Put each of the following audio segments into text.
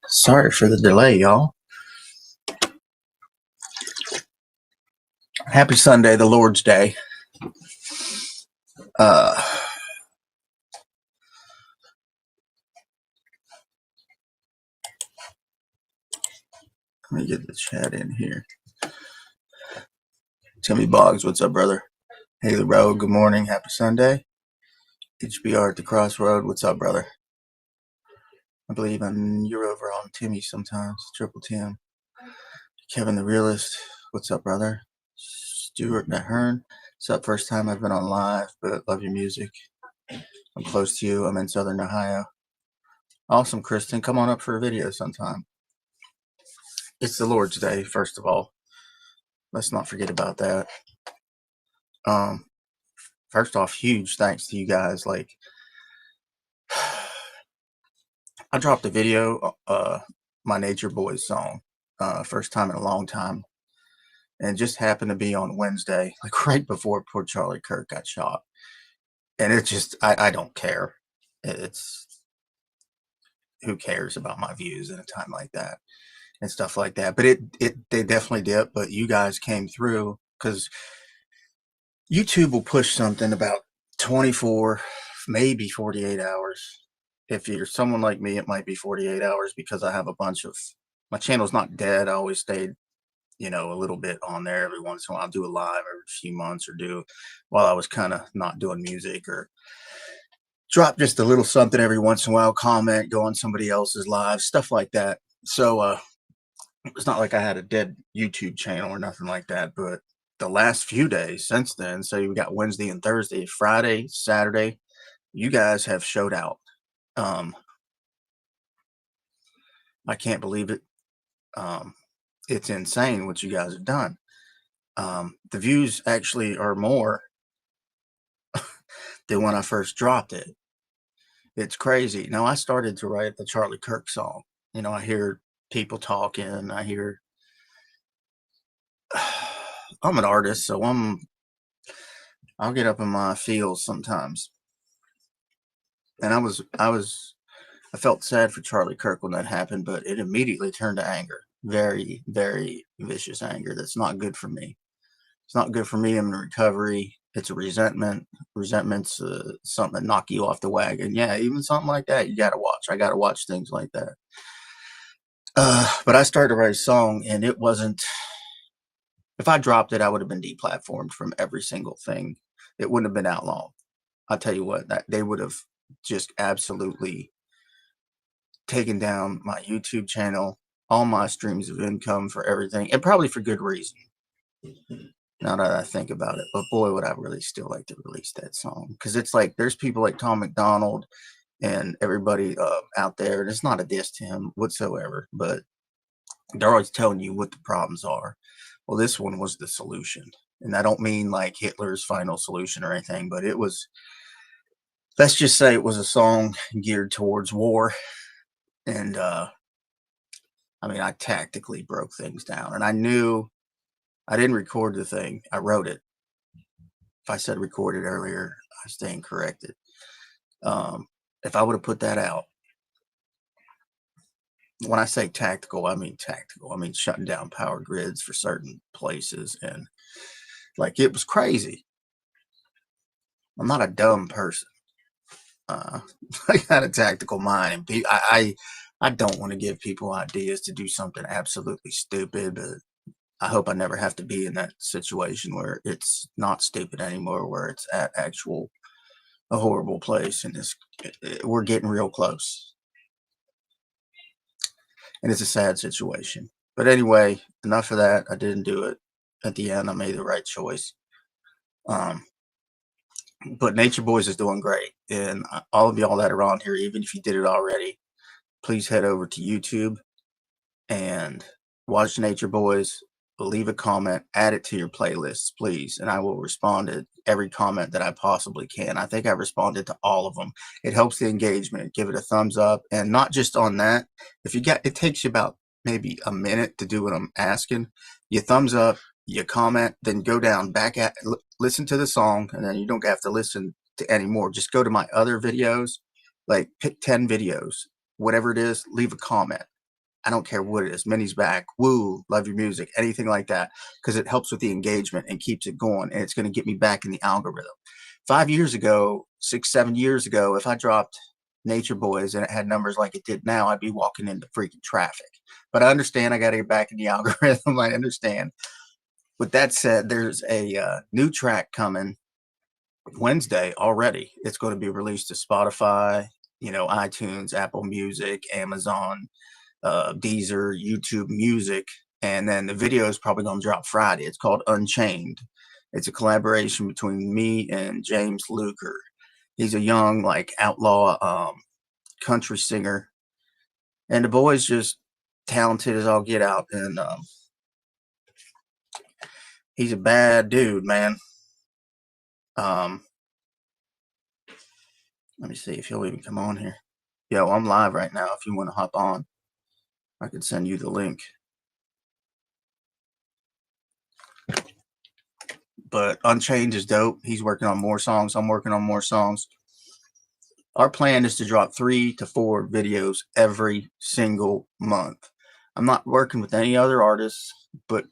Sorry for the delay, y'all. Happy Sunday, the Lord's Day. Let me get the chat in here. Timmy Boggs, what's up, brother? Haley Road, good morning. Happy Sunday. HBR at the Crossroad, what's up, brother? I believe you're over on Timmy sometimes. Triple Tim. Kevin the Realist, what's up, brother? Stuart Nahern, what's up? First time I've been on live, but love your music. I'm close to you. I'm in Southern Ohio. Awesome, Kristen. Come on up for a video sometime. It's the Lord's Day, first of all. Let's not forget about that. First off, huge thanks to you guys. Like, I dropped a video, my Nature Boys song, first time in a long time, and it just happened to be on Wednesday, like right before poor Charlie Kirk got shot. And it's just, I don't care. It's, who cares about my views at a time like that and stuff like that. But they definitely did. But you guys came through because YouTube will push something about 24, maybe 48 hours. If you're someone like me, it might be 48 hours because I have a bunch of, my channel's not dead. I always stayed, a little bit on there every once in a while. I'll do a live every few months or do while I was kind of not doing music, or drop just a little something every once in a while, comment, go on somebody else's live, stuff like that. So it's not like I had a dead YouTube channel or nothing like that, but the last few days since then, so we got Wednesday and Thursday, Friday, Saturday, you guys have showed out. I can't believe it. It's insane what you guys have done. The views actually are more than when I first dropped it. It's crazy. Now, I started to write the Charlie Kirk song. I hear people talking. I hear, I'm an artist, so I'll get up in my feels sometimes. And I felt sad for Charlie Kirk when that happened, but it immediately turned to anger. Very, very vicious anger. That's not good for me. It's not good for me. I'm in recovery. It's a resentment. Resentment's something that knock you off the wagon. Yeah, even something like that, you got to watch. I got to watch things like that. But I started to write a song, and it wasn't, if I dropped it, I would have been deplatformed from every single thing. It wouldn't have been outlawed. I'll tell you what, that they would have just absolutely taken down my YouTube channel, all my streams of income for everything, and probably for good reason. Now that I think about it, but boy, would I really still like to release that song, because it's like there's people like Tom McDonald and everybody out there, and it's not a diss to him whatsoever, but they're always telling you what the problems are. Well, this one was the solution, and I don't mean like Hitler's final solution or anything, but it was, let's just say it was a song geared towards war. And I tactically broke things down, and I knew I didn't record the thing. I wrote it. If I said recorded earlier, I stand corrected. If I would have put that out, when I say tactical, I mean tactical. I mean shutting down power grids for certain places, and like it was crazy. I'm not a dumb person. I got a tactical mind, and I don't want to give people ideas to do something absolutely stupid, but I hope I never have to be in that situation where it's not stupid anymore, where it's at a horrible place, and we're getting real close. And it's a sad situation. But anyway, enough of that. I didn't do it. At the end, I made the right choice. But Nature Boys is doing great. And all of y'all that are on here, even if you did it already, please head over to YouTube and watch Nature Boys. Leave a comment, add it to your playlists, please, and I will respond to every comment that I possibly can. I think I responded to all of them. It helps the engagement. Give it a thumbs up, and not just on that. If you it takes you about maybe a minute to do what I'm asking. You thumbs up, you comment, then go down, listen to the song, and then you don't have to listen to any more. Just go to my other videos, like pick 10 videos, whatever it is, leave a comment. I don't care what it is. Minnie's back. Woo. Love your music. Anything like that. Because it helps with the engagement and keeps it going. And it's going to get me back in the algorithm. 5 years ago, 6, 7 years ago, if I dropped Nature Boys and it had numbers like it did now, I'd be walking into freaking traffic. But I understand I got to get back in the algorithm. I understand. With that said, there's a new track coming Wednesday already. It's going to be released to Spotify, iTunes, Apple Music, Amazon, Deezer, YouTube Music, and then the video is probably going to drop Friday. It's called Unchained. It's a collaboration between me and James Luker. He's a young, outlaw country singer, and the boy's just talented as all get out, and he's a bad dude, man. Let me see if he'll even come on here. Yo, I'm live right now. If you want to hop on, I could send you the link. But Unchained is dope. He's working on more songs. I'm working on more songs. Our plan is to drop 3 to 4 videos every single month. I'm not working with any other artists but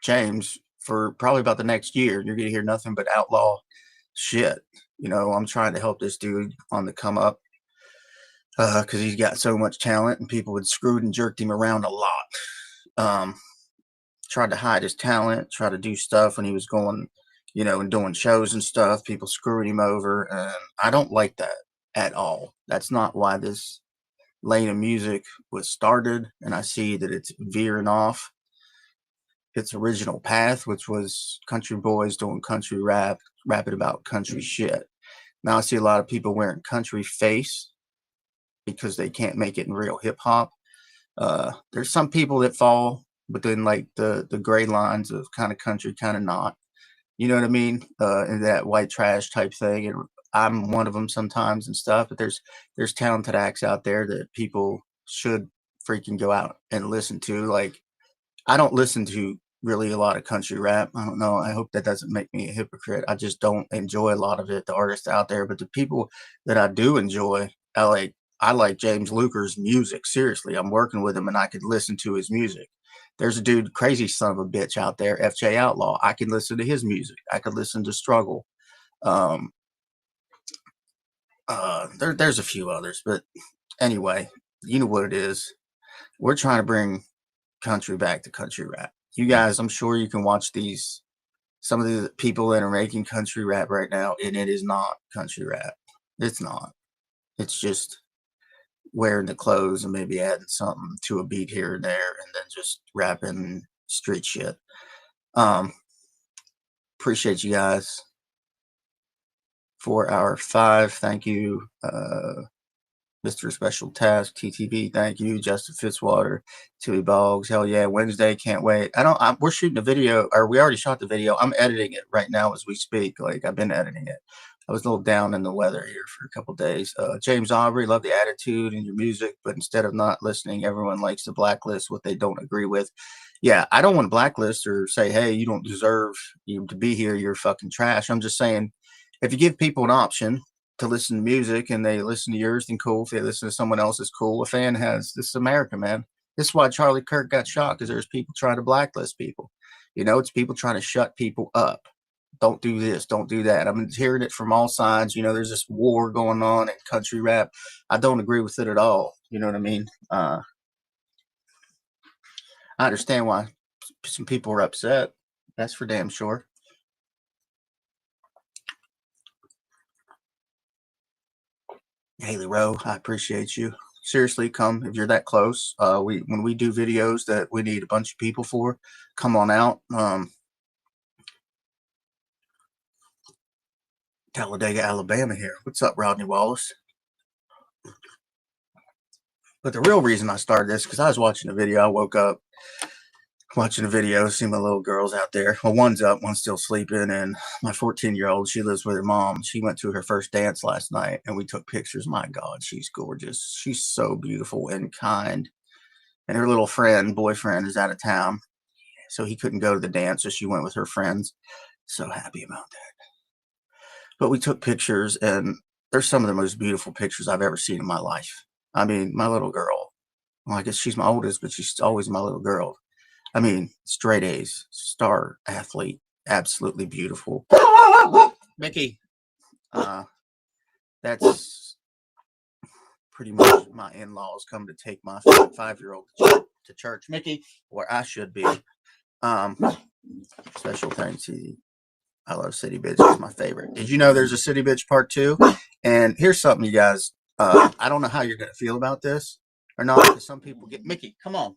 James for probably about the next year. You're gonna hear nothing but outlaw shit. You know, I'm trying to help this dude on the come up because he's got so much talent, and people had screwed and jerked him around a lot. Tried to hide his talent, tried to do stuff when he was going, you know, and doing shows and stuff. People screwing him over, and I don't like that at all. That's not why this lane of music was started, and I see that it's veering off its original path, which was country boys doing country rap, rapping about country shit. Now I see a lot of people wearing country face because they can't make it in real hip hop. There's some people that fall within like the gray lines of kind of country, kind of not. You know what I mean? And that white trash type thing. And I'm one of them sometimes and stuff. But there's talented acts out there that people should freaking go out and listen to. Like, I don't listen to really a lot of country rap. I don't know. I hope that doesn't make me a hypocrite. I just don't enjoy a lot of it, the artists out there. But the people that I do enjoy, I like James Luker's music. Seriously, I'm working with him and I could listen to his music. There's a dude, crazy son of a bitch out there, FJ Outlaw. I can listen to his music. I could listen to Struggle. There's a few others, but anyway, you know what it is. We're trying to bring country back to country rap. You guys, I'm sure you can watch these, some of the people that are making country rap right now, and it is not country rap. It's not. It's just wearing the clothes and maybe adding something to a beat here and there, and then just rapping street shit. Appreciate you guys. 4 hour 5. Thank you, Mr. Special Task, TTV. Thank you, Justin Fitzwater, Tilly Boggs. Hell yeah, Wednesday, can't wait. We're shooting a video, or we already shot the video. I'm editing it right now as we speak. Like, I've been editing it. I was a little down in the weather here for a couple days. James Aubrey, love the attitude in your music, but instead of not listening, everyone likes to blacklist what they don't agree with. Yeah, I don't want to blacklist or say, hey, you don't deserve to be here. You're fucking trash. I'm just saying, if you give people an option to listen to music and they listen to yours, then cool. If they listen to someone else's, cool. A fan has, this is America, man. This is why Charlie Kirk got shot, because there's people trying to blacklist people. You know, it's people trying to shut people up. Don't do this, don't do that. I'm hearing it from all sides. You know, there's this war going on in country rap. I don't agree with it at all. You know what I mean? I understand why some people are upset. That's for damn sure. Haley Rowe, I appreciate you. Seriously, come if you're that close. When we do videos that we need a bunch of people for, come on out. Talladega, Alabama here. What's up, Rodney Wallace? But the real reason I started this, because I was watching a video. I woke up watching a video, see my little girls out there. Well, one's up, one's still sleeping, and my 14-year-old, she lives with her mom. She went to her first dance last night, and we took pictures. My God, she's gorgeous. She's so beautiful and kind. And her little boyfriend is out of town, so he couldn't go to the dance, so she went with her friends. So happy about that. But we took pictures, and they're some of the most beautiful pictures I've ever seen in my life. I mean, my little girl, well, I guess she's my oldest, but she's always my little girl. I mean, straight A's, star athlete, absolutely beautiful. Mickey, that's pretty much my in-laws come to take my 5-year-old to church. Mickey, where I should be. Special thanks to I love City Bitch. It's my favorite. Did you know there's a City Bitch part 2? And here's something, you guys. I don't know how you're going to feel about this or not, because some people get... Mickey, come on.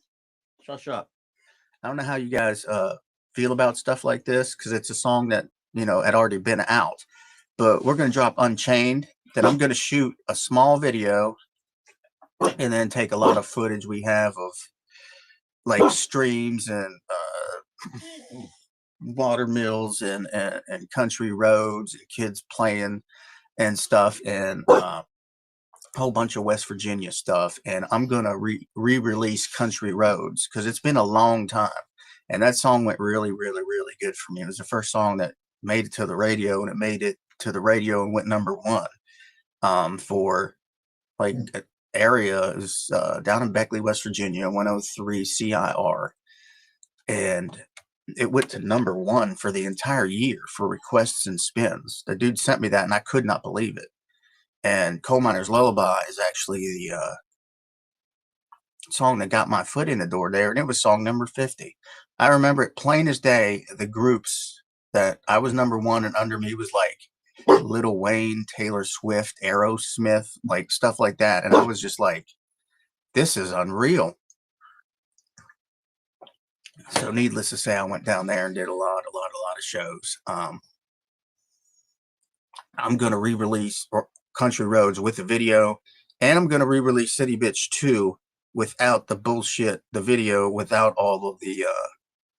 Shush up. I don't know how you guys feel about stuff like this, because it's a song that, you know, had already been out. But we're going to drop Unchained. Then I'm going to shoot a small video and then take a lot of footage we have of, like, streams and... water mills and country roads and kids playing and stuff, and a whole bunch of West Virginia stuff. And I'm gonna re-release Country Roads, because it's been a long time, and that song went really good for me. It was the first song that made it to the radio, and it made it to the radio and went #1 for like area. It was down in Beckley, West Virginia, 103 CIR. And it went to #1 for the entire year for requests and spins. The dude sent me that, and I could not believe it. And Coal Miner's Lullaby is actually the song that got my foot in the door there, and it was song number 50. I remember it plain as day. The groups that I was #1 and under me was like Lil Wayne, Taylor Swift, Aerosmith, like stuff like that. And I was just like, this is unreal. So needless to say, I went down there and did a lot of shows. I'm going to re-release Country Roads with the video, and I'm going to re-release City Bitch 2 without the bullshit, the video without all of the,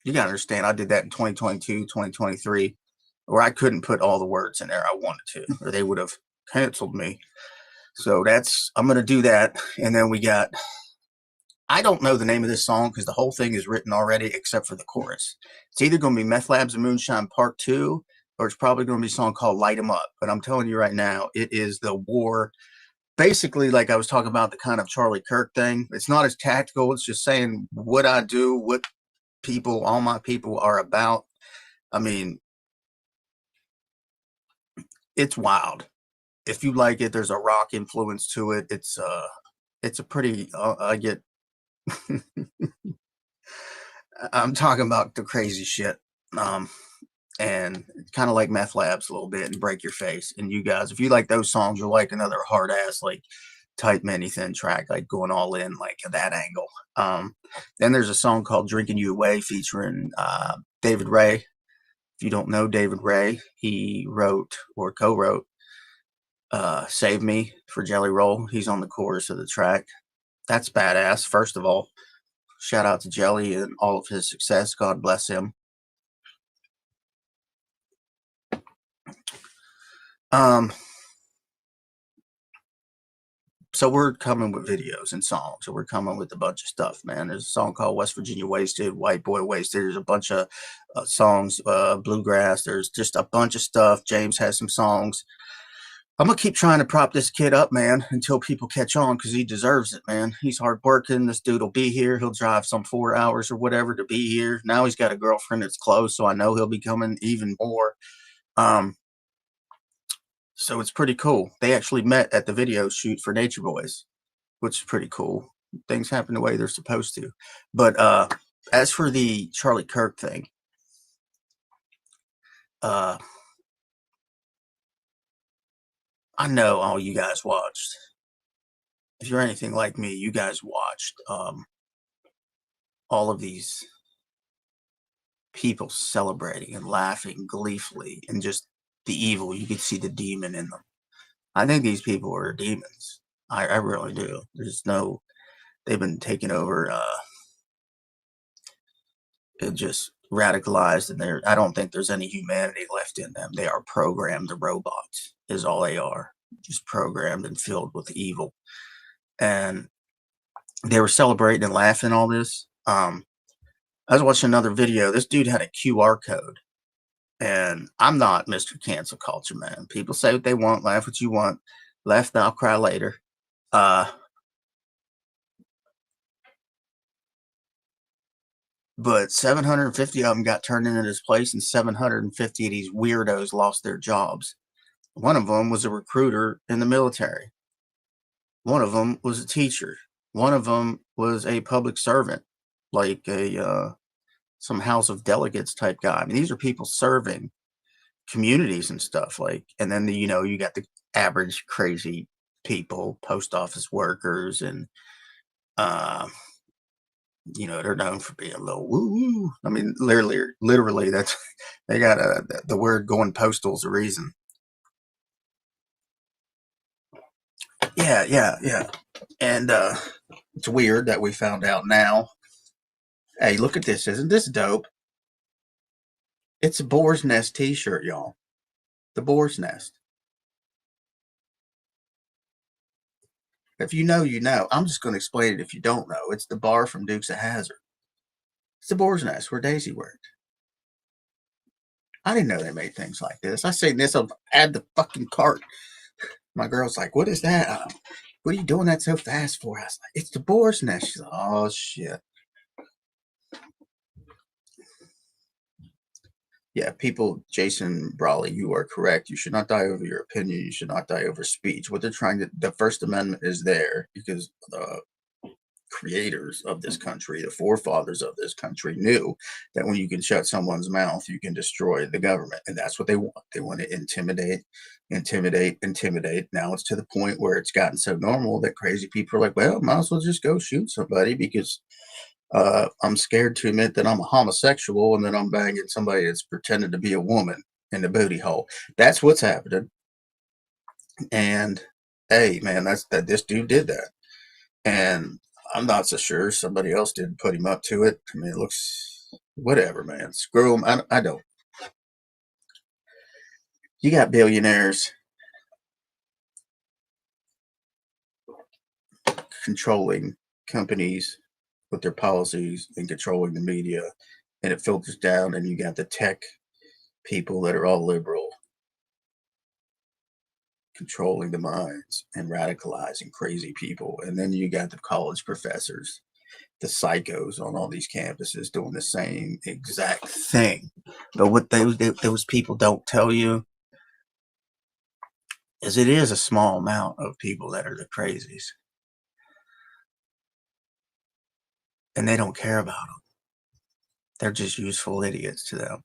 you got to understand, I did that in 2022, 2023, where I couldn't put all the words in there I wanted to, or they would have canceled me. So I'm going to do that. And then we got, I don't know the name of this song because the whole thing is written already except for the chorus. It's either going to be Meth Labs and Moonshine Part 2, or it's probably going to be a song called Light 'Em Up. But I'm telling you right now, it is the war. Basically, like I was talking about, the kind of Charlie Kirk thing. It's not as tactical. It's just saying what I do, what people, all my people are about. I mean, it's wild. If you like it, there's a rock influence to it. It's a pretty, I get, I'm talking about the crazy shit. And kind of like Meth Labs a little bit and Break Your Face. And you guys, if you like those songs, you'll like another hard ass, like tight, many thin track, like going all in, like at that angle. Then there's a song called Drinking You Away featuring David Ray. If you don't know David Ray, he wrote or co-wrote Save Me for Jelly Roll. He's on the chorus of the track. That's badass. First of all, shout out to Jelly and all of his success. God bless him. So we're coming with videos and songs. So we're coming with a bunch of stuff, man. There's a song called West Virginia Wasted, White Boy Wasted. There's a bunch of songs, bluegrass. There's just a bunch of stuff. James has some songs. I'm going to keep trying to prop this kid up, man, until people catch on, because he deserves it, man. He's hardworking. This dude will be here. He'll drive some 4 hours or whatever to be here. Now he's got a girlfriend that's close, so I know he'll be coming even more. So it's pretty cool. They actually met at the video shoot for Nature Boys, which is pretty cool. Things happen the way they're supposed to. But as for the Charlie Kirk thing, I know all you guys watched. If you're anything like me, you guys watched all of these people celebrating and laughing gleefully, and just the evil. You could see the demon in them. I think these people are demons. I really do. There's no, they've been taken over, it just radicalized, and I don't think there's any humanity left in them. They are programmed. The robots is all they are, just programmed and filled with evil. And they were celebrating and laughing all this. I was watching another video. This dude had a QR code. And I'm not Mr. Cancel Culture, man. People say what they want, laugh what you want. Laugh now, cry later. But 750 of them got turned into this place, and 750 of these weirdos lost their jobs. One of them was a recruiter in the military. One of them was a teacher. One of them was a public servant, like some House of Delegates type guy. I mean, these are people serving communities and stuff, like, and then you got the average crazy people, post office workers, and they're known for being a little woo. I mean, literally, that's they got the word going postal is a reason. Yeah. And it's weird that we found out now. Hey, look at this. Isn't this dope? It's a Boar's Nest t-shirt, y'all. The Boar's Nest. If you know, you know. I'm just going to explain it if you don't know. It's the bar from Dukes of Hazzard. It's the Boar's Nest where Daisy worked. I didn't know they made things like this. I seen this, I'll add the fucking cart. My girl's like, what is that? What are you doing that so fast for? I was like, it's the Boar's Nest. She's like, oh, shit. Yeah, people, Jason Brawley, you are correct. You should not die over your opinion. You should not die over speech. What they're trying to, the First Amendment is there because the creators of this country, the forefathers of this country, knew that when you can shut someone's mouth, you can destroy the government. And that's what they want. They want to intimidate, intimidate, intimidate. Now it's to the point where it's gotten so normal that crazy people are like, well, might as well just go shoot somebody because I'm scared to admit that I'm a homosexual and that I'm banging somebody that's pretending to be a woman in the booty hole. That's what's happening. And hey, man, that's that this dude did that. And I'm not so sure somebody else didn't put him up to it. I mean, it looks whatever, man. Screw him. I don't. You got billionaires controlling companies with their policies and controlling the media, and it filters down, and you got the tech people that are all liberal controlling the minds and radicalizing crazy people. And then you got the college professors, the psychos on all these campuses doing the same exact thing. But what those people don't tell you is it is a small amount of people that are the crazies. And they don't care about them. They're just useful idiots to them.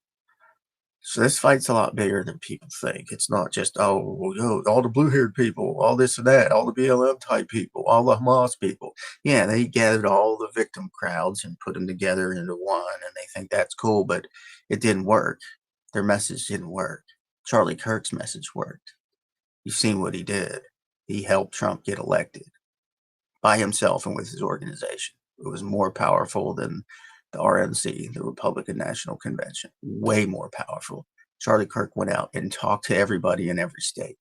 So this fight's a lot bigger than people think. It's not just, oh, well, yo, all the blue-haired people, all this and that, all the BLM type people, all the Hamas people. Yeah, they gathered all the victim crowds and put them together into one, and they think that's cool, but it didn't work. Their message didn't work. Charlie Kirk's message worked. You've seen what he did. He helped Trump get elected by himself and with his organization. It was more powerful than the RNC, the Republican National Convention. Way more powerful. Charlie Kirk went out and talked to everybody in every state.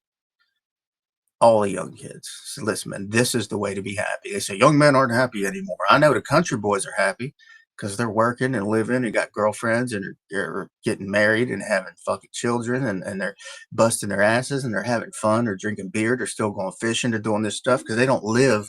All the young kids. So listen, man, this is the way to be happy. They say young men aren't happy anymore. I know the country boys are happy because they're working and living and got girlfriends and they're getting married and having fucking children and they're busting their asses and they're having fun. They're drinking beer. They're still going fishing. They're doing this stuff because they don't live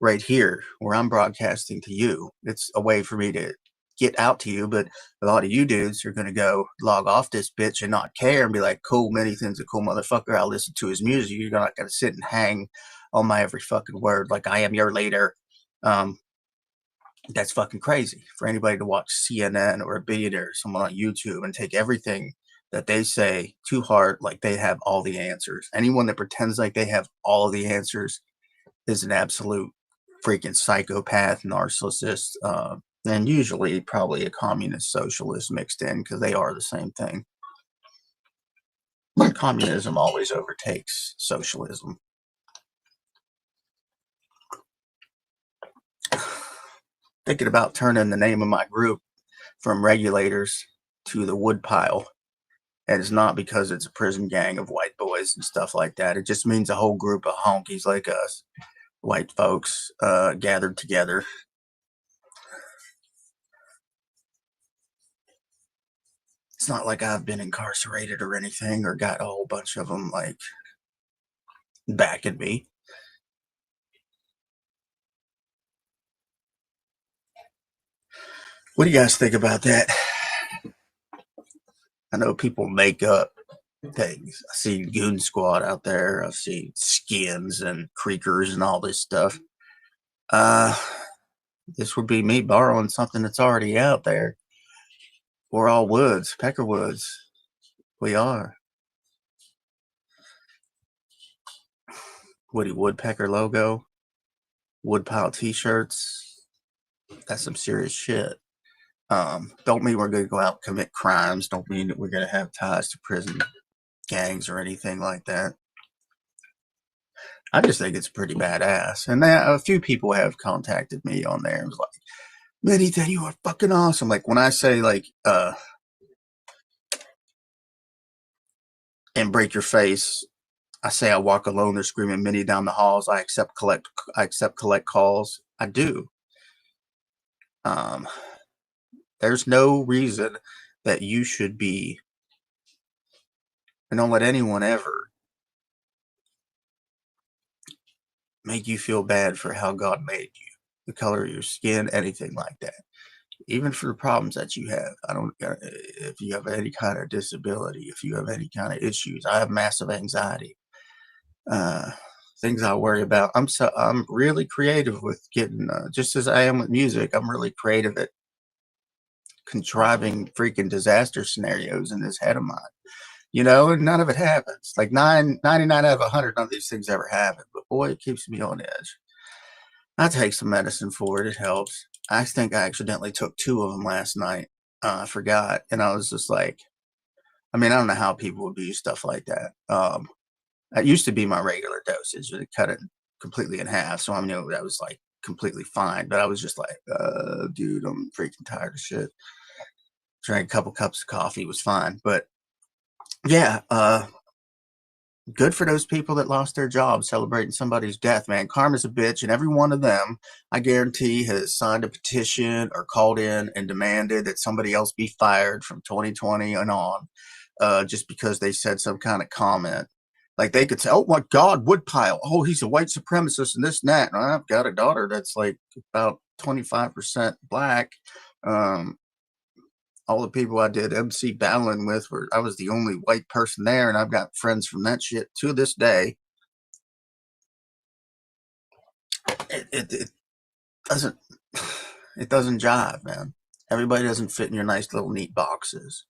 right here where I'm broadcasting to you. It's a way for me to get out to you, but a lot of you dudes are going to go log off this bitch and not care and be like, cool, many things a cool motherfucker. I'll listen to his music. You're not going to sit and hang on my every fucking word like I am your leader. That's fucking crazy for anybody to watch CNN or a billionaire or someone on YouTube and take everything that they say to heart like they have all the answers. Anyone that pretends like they have all the answers is an absolute freaking psychopath, narcissist, and usually probably a communist socialist mixed in because they are the same thing. Communism always overtakes socialism. Thinking about turning the name of my group from regulators to the woodpile. And it's not because it's a prison gang of white boys and stuff like that. It just means a whole group of honkies like us, white folks, gathered together. It's not like I've been incarcerated or anything or got a whole bunch of them like backing me. What do you guys think about that? I know people make up things. I've seen Goon Squad out there. I've seen skins and creekers and all this stuff. Uh, this would be me borrowing something that's already out there. We're all woods, pecker woods. We are. Woody Woodpecker logo, woodpile t-shirts. That's some serious shit. Don't mean we're going to go out and commit crimes. Don't mean that we're going to have ties to prison gangs or anything like that. I just think it's pretty badass. And a few people have contacted me on there and was like, Ethan, you are fucking awesome. Like when I say like, and break your face, I say I walk alone. They're screaming Minnie down the halls. I accept collect calls. I do. There's no reason that you should be, and don't let anyone ever make you feel bad for how God made you, the color of your skin, anything like that. even for the problems that you have. I don't, if you have any kind of disability, if you have any kind of issues, I have massive anxiety. Uh, Things I worry about. I'm really creative with getting, just as I am with music, I'm really creative at contriving freaking disaster scenarios in this head of mine. And none of it happens. Like 99 out of 100, none of these things ever happen. But boy, it keeps me on edge. I take some medicine for it. It helps. I think I accidentally took 2 of them last night. I forgot. And I was just like, I mean, I don't know how people would use stuff like that. That used to be my regular dosage. It cut it completely in half. So I knew that was like completely fine. But I was just like, dude, I'm freaking tired of shit. Drank a couple cups of coffee was fine. But yeah, good for those people that lost their jobs celebrating somebody's death, man. Karma's a bitch, and every one of them, I guarantee, has signed a petition or called in and demanded that somebody else be fired from 2020 and on, just because they said some kind of comment. Like they could say, "Oh my God, Woodpile! Oh, he's a white supremacist and this and that." And I've got a daughter that's like about 25% black. All the people I did MC battling with I was the only white person there, and I've got friends from that shit to this day. It doesn't it doesn't jive, man. Everybody doesn't fit in your nice little neat boxes.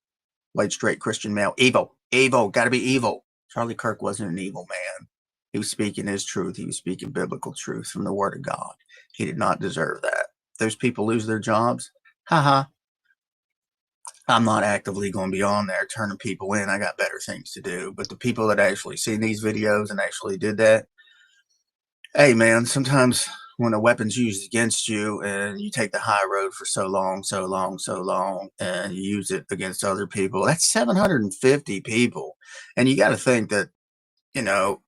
White, straight, Christian male, evil, gotta be evil. Charlie Kirk wasn't an evil man. He was speaking his truth. He was speaking biblical truth from the Word of God. He did not deserve that. Those people lose their jobs. Haha. I'm not actively going to be on there turning people in. I got better things to do. But the people that actually seen these videos and actually did that, hey, man, sometimes when a weapon's used against you and you take the high road for so long, and you use it against other people, that's 750 people. And you got to think that, you know,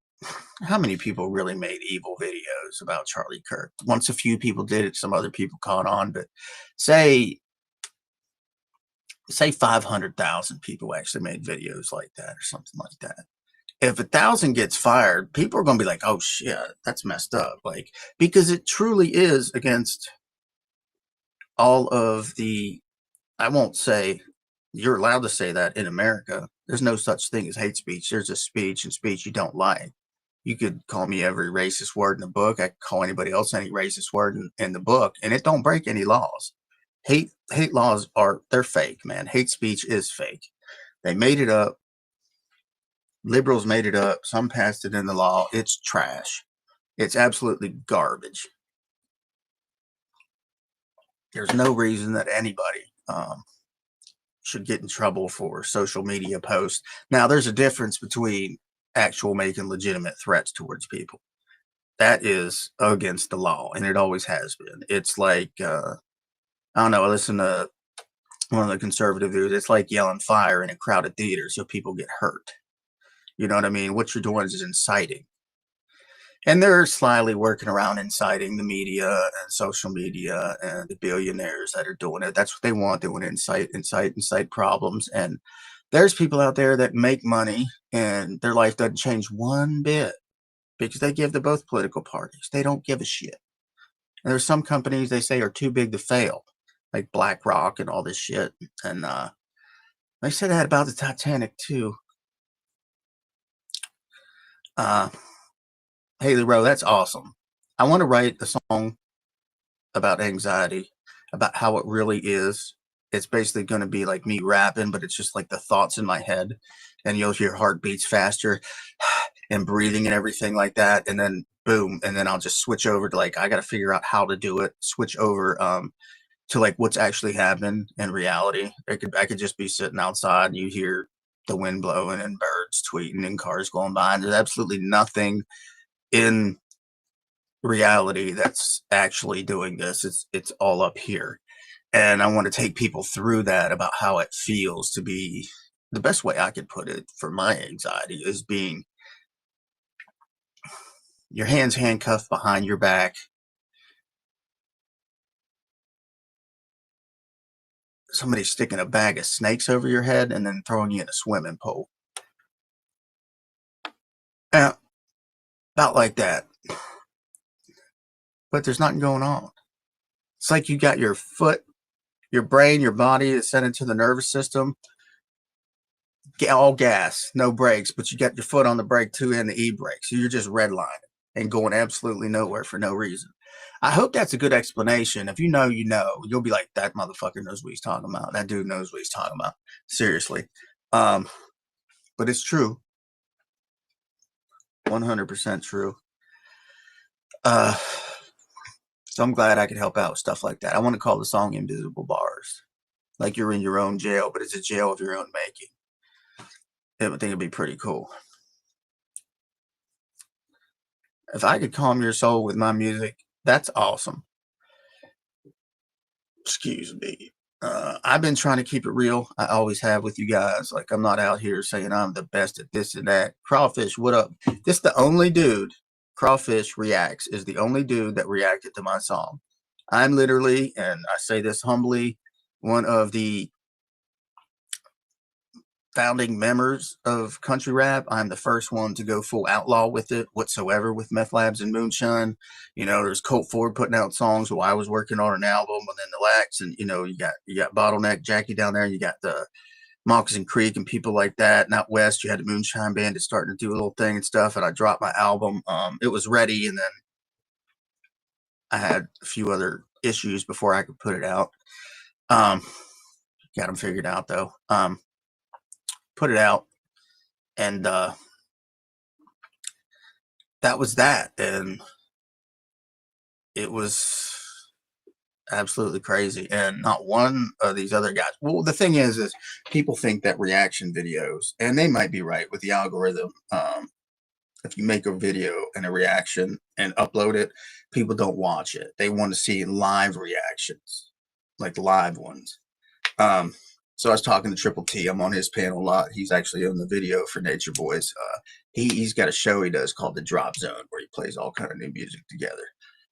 how many people really made evil videos about Charlie Kirk? Once a few people did it, some other people caught on. But say 500,000 people actually made videos like that or something like that. If 1,000 gets fired, people are going to be like, oh shit, that's messed up. Like, because it truly is against all of the, I won't say you're allowed to say that in America. There's no such thing as hate speech. There's a speech and speech you don't like. You could call me every racist word in the book. I could call anybody else any racist word in the book, and it don't break any laws. Hate laws they're fake, man. Hate speech is fake. They made it up. Liberals made it up. Some passed it into law. It's trash. It's absolutely garbage. There's no reason that anybody should get in trouble for social media posts. Now, there's a difference between actual making legitimate threats towards people. That is against the law, and it always has been. It's like, I don't know, I listen to one of the conservative dudes. It's like yelling fire in a crowded theater so people get hurt. You know what I mean? What you're doing is inciting. And they're slyly working around inciting the media and social media and the billionaires that are doing it. That's what they want. They want to incite problems. And there's people out there that make money and their life doesn't change one bit because they give to both political parties. They don't give a shit. And there's some companies they say are too big to fail, like BlackRock and all this shit. And they said that about the Titanic too. Haley Rowe, that's awesome. I want to write a song about anxiety, about how it really is. It's basically going to be like me rapping, but it's just like the thoughts in my head. And you'll hear heartbeats faster and breathing and everything like that. And then boom. And then I'll just switch over to like, I got to figure out how to do it. Switch over to like what's actually happening in reality. I could just be sitting outside and you hear the wind blowing and birds tweeting and cars going by. And there's absolutely nothing in reality that's actually doing this. It's all up here, and I want to take people through that about how it feels to be. The best way I could put it for my anxiety is being your hands handcuffed behind your back, somebody sticking a bag of snakes over your head and then throwing you in a swimming pool. About like that. But there's nothing going on. It's like you got your foot Your brain, your body is sent into the nervous system. All gas, no brakes, but you got your foot on the brake too and the e-brake. So you're just redlining and going absolutely nowhere for no reason. I hope that's a good explanation. If you know, you know. You'll be like, that motherfucker knows what he's talking about. That dude knows what he's talking about. Seriously. But it's true. 100% true. So I'm glad I could help out with stuff like that. I want to call the song Invisible Bars. Like you're in your own jail, but it's a jail of your own making. I think it'd be pretty cool. If I could calm your soul with my music, that's awesome. Excuse me. I've been trying to keep it real. I always have with you guys. Like, I'm not out here saying I'm the best at this and that. Crawfish, what up? This the only dude, Crawfish Reacts, is the only dude that reacted to my song. I'm literally, and I say this humbly, one of the founding members of country rap. I'm the first one to go full outlaw with it whatsoever with Meth Labs and Moonshine. You know, there's Colt Ford putting out songs while I was working on an album, and then the Lax, and you know, you got Bottleneck Jackie down there, and you got the Moccasin Creek and people like that. And out west, you had the Moonshine Bandits starting to do a little thing and stuff. And I dropped my album. It was ready, and then I had a few other issues before I could put it out. Got them figured out though. Put it out, and that was that. And it was absolutely crazy. And not one of these other guys. Well, the thing is people think that reaction videos, and they might be right with the algorithm. If you make a video and a reaction and upload it, people don't watch it. They want to see live reactions, like live ones. So I was talking to Triple T. I'm on his panel a lot. He's actually on the video for Nature Boys. He's got a show he does called The Drop Zone, where he plays all kind of new music together.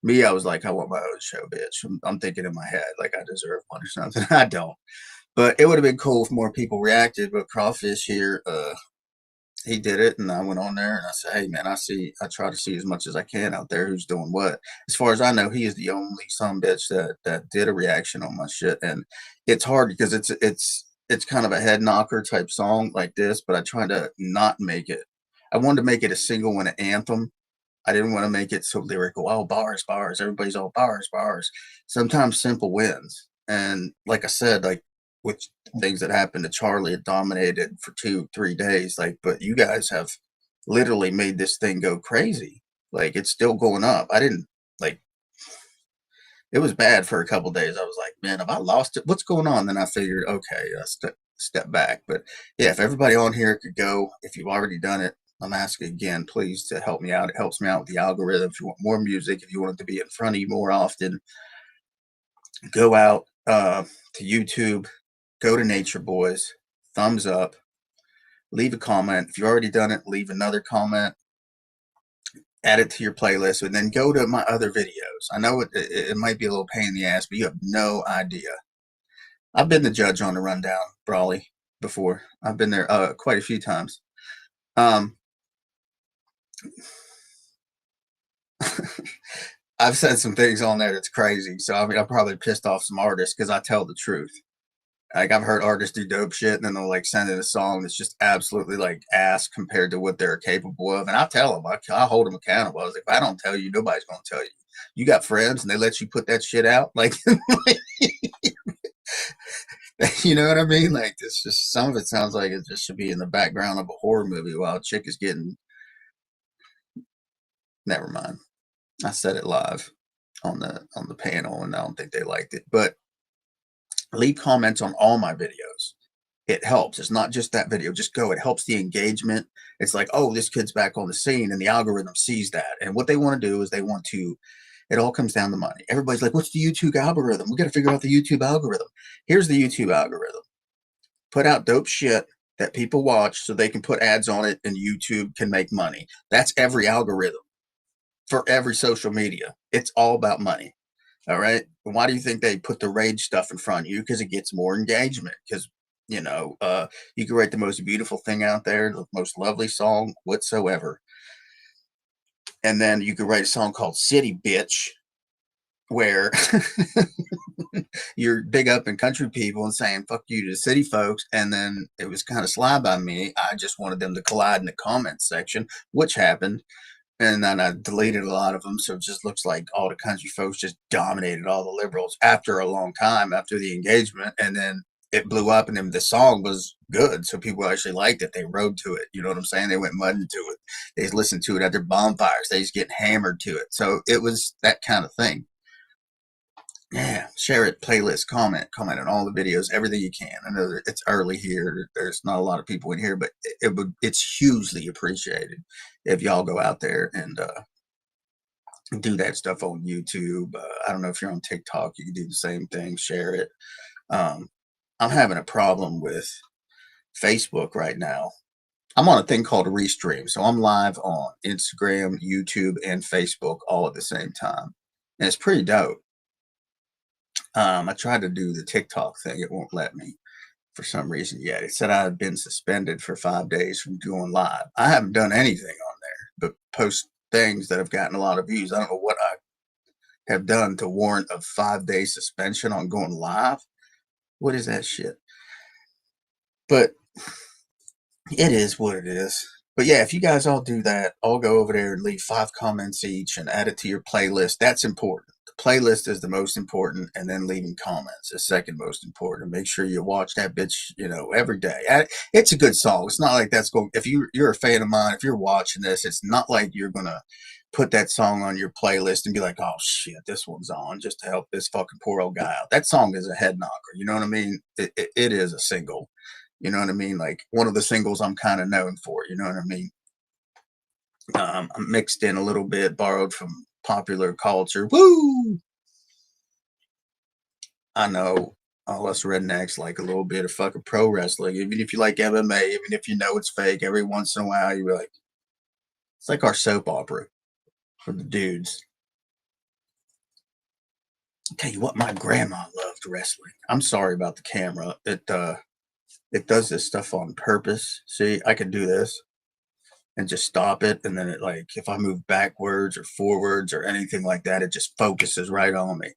Me, I was like, I want my own show, bitch. I'm thinking in my head like I deserve one or something. I don't. But it would have been cool if more people reacted. But Crawfish here, he did it, and I went on there and I said, hey man, I try to see as much as I can out there who's doing what. As far as I know, he is the only son bitch that did a reaction on my shit. And it's hard because it's kind of a head knocker type song like this, but I try to not make it. I wanted to make it a single and an anthem. I didn't want to make it so lyrical. Oh, bars, bars. Everybody's all bars, bars. Sometimes simple wins. And like I said, like with things that happened to Charlie, it dominated for 2-3 days. Like, but you guys have literally made this thing go crazy. Like, it's still going up. I didn't like. It was bad for a couple days. I was like, man, have I lost it? What's going on? Then I figured, okay, step back. But yeah, if everybody on here could go, if you've already done it, I'm asking again, please, to help me out. It helps me out with the algorithm. If you want more music, if you want it to be in front of you more often, go out to YouTube, go to Nature Boys, thumbs up, leave a comment. If you've already done it, leave another comment, add it to your playlist, and then go to my other videos. I know it might be a little pain in the ass, but you have no idea. I've been the judge on the Rundown Brawley before. I've been there quite a few times. I've said some things on there that's crazy. So I mean, I probably pissed off some artists because I tell the truth. Like, I've heard artists do dope shit, and then they'll like send in a song that's just absolutely like ass compared to what they're capable of. And I tell them, I hold them accountable. I was like, if I don't tell you, nobody's gonna tell you. You got friends, and they let you put that shit out, like, you know what I mean? Like, it's just, some of it sounds like it just should be in the background of a horror movie while a chick is getting. Never mind. I said it live on the panel, and I don't think they liked it. But leave comments on all my videos. It helps. It's not just that video. Just go. It helps the engagement. It's like, oh, this kid's back on the scene, and the algorithm sees that. And what they want to do is they want to. It all comes down to money. Everybody's like, what's the YouTube algorithm? We got to figure out the YouTube algorithm. Here's the YouTube algorithm. Put out dope shit that people watch so they can put ads on it, and YouTube can make money. That's every algorithm for every social media. It's all about money. All right. And why do you think they put the rage stuff in front of you? Because it gets more engagement. Because, you know, you can write the most beautiful thing out there, the most lovely song whatsoever. And then you could write a song called City Bitch, where you're big up in country people and saying fuck you to the city folks, and then it was kind of sly by me. I just wanted them to collide in the comments section, which happened. And then I deleted a lot of them, so it just looks like all the country folks just dominated all the liberals after a long time, after the engagement. And then it blew up, and then the song was good, so people actually liked it. They rode to it. You know what I'm saying? They went mudding to it. They listened to it at their bonfires. They just get hammered to it. So it was that kind of thing. Yeah, share it, playlist, comment on all the videos, everything you can. I know that it's early here. There's not a lot of people in here, but it's hugely appreciated if y'all go out there and do that stuff on YouTube. I don't know if you're on TikTok, you can do the same thing, share it. I'm having a problem with Facebook right now. I'm on a thing called a Restream, so I'm live on Instagram, YouTube, and Facebook all at the same time, and it's pretty dope. I tried to do the TikTok thing. It won't let me for some reason yet. It said I had been suspended for 5 days from going live. I haven't done anything on there but post things that have gotten a lot of views. I don't know what I have done to warrant a 5-day suspension on going live. What is that shit? But it is what it is. But yeah, if you guys all do that, I'll go over there and leave 5 comments each and add it to your playlist. That's important. The playlist is the most important, and then leaving comments is second most important. Make sure you watch that bitch, every day. It's a good song. It's not like that's going. If you're a fan of mine, if you're watching this, it's not like you're gonna put that song on your playlist and be like, oh shit, this one's on just to help this fucking poor old guy out. That song is a head knocker. You know what I mean? It is a single. You know what I mean? Like one of the singles I'm kind of known for. You know what I mean? I'm mixed in a little bit, borrowed from popular culture. Woo! I know all us rednecks like a little bit of fucking pro wrestling. Even if you like MMA, even if you know it's fake, every once in a while you're like, it's like our soap opera for the dudes. I'll tell you what, my grandma loved wrestling. I'm sorry about the camera. It does this stuff on purpose. See, I could do this and just stop it, and then it, like, if I move backwards or forwards or anything like that, it just focuses right on me.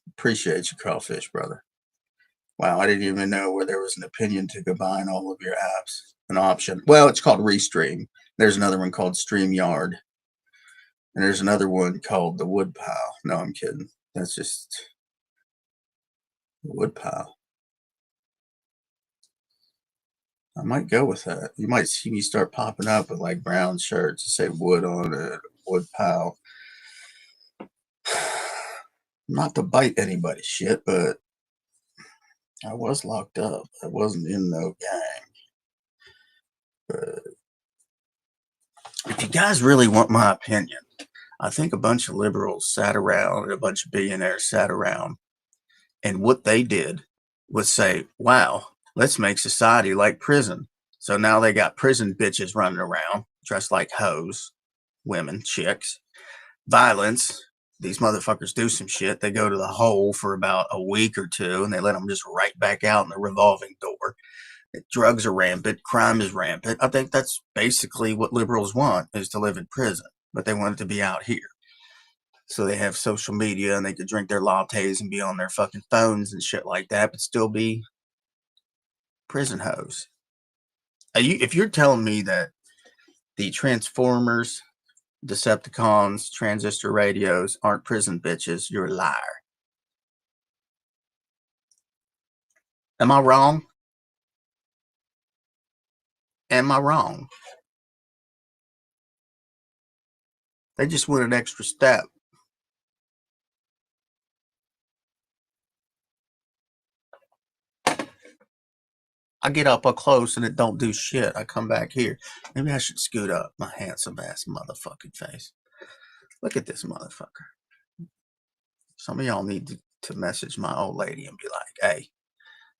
Appreciate you, Crawfish, brother. Wow, I didn't even know where there was an opinion to combine all of your apps. An option. Well, it's called Restream. There's another one called StreamYard. And there's another one called the Woodpile. No, I'm kidding. That's just the Woodpile. I might go with that. You might see me start popping up with like brown shirts that say wood on it, Woodpile. Not to bite anybody's shit, but I was locked up. I wasn't in no gang. But if you guys really want my opinion, I think a bunch of liberals sat around and a bunch of billionaires sat around, and what they did was say, wow, let's make society like prison. So now they got prison bitches running around dressed like hoes, women, chicks, violence. These motherfuckers do some shit. They go to the hole for about a week or two, and they let them just right back out in the revolving door. Drugs are rampant. Crime is rampant. I think that's basically what liberals want, is to live in prison, but they want it to be out here. So they have social media, and they could drink their lattes and be on their fucking phones and shit like that, but still be prison hoes. If you're telling me that the Transformers, Decepticons, transistor radios aren't prison bitches, you're a liar. Am I wrong? Am I wrong? They just went an extra step. I get up close and it don't do shit. I come back here. Maybe I should scoot up my handsome ass motherfucking face. Look at this motherfucker. Some of y'all need to message my old lady and be like, hey,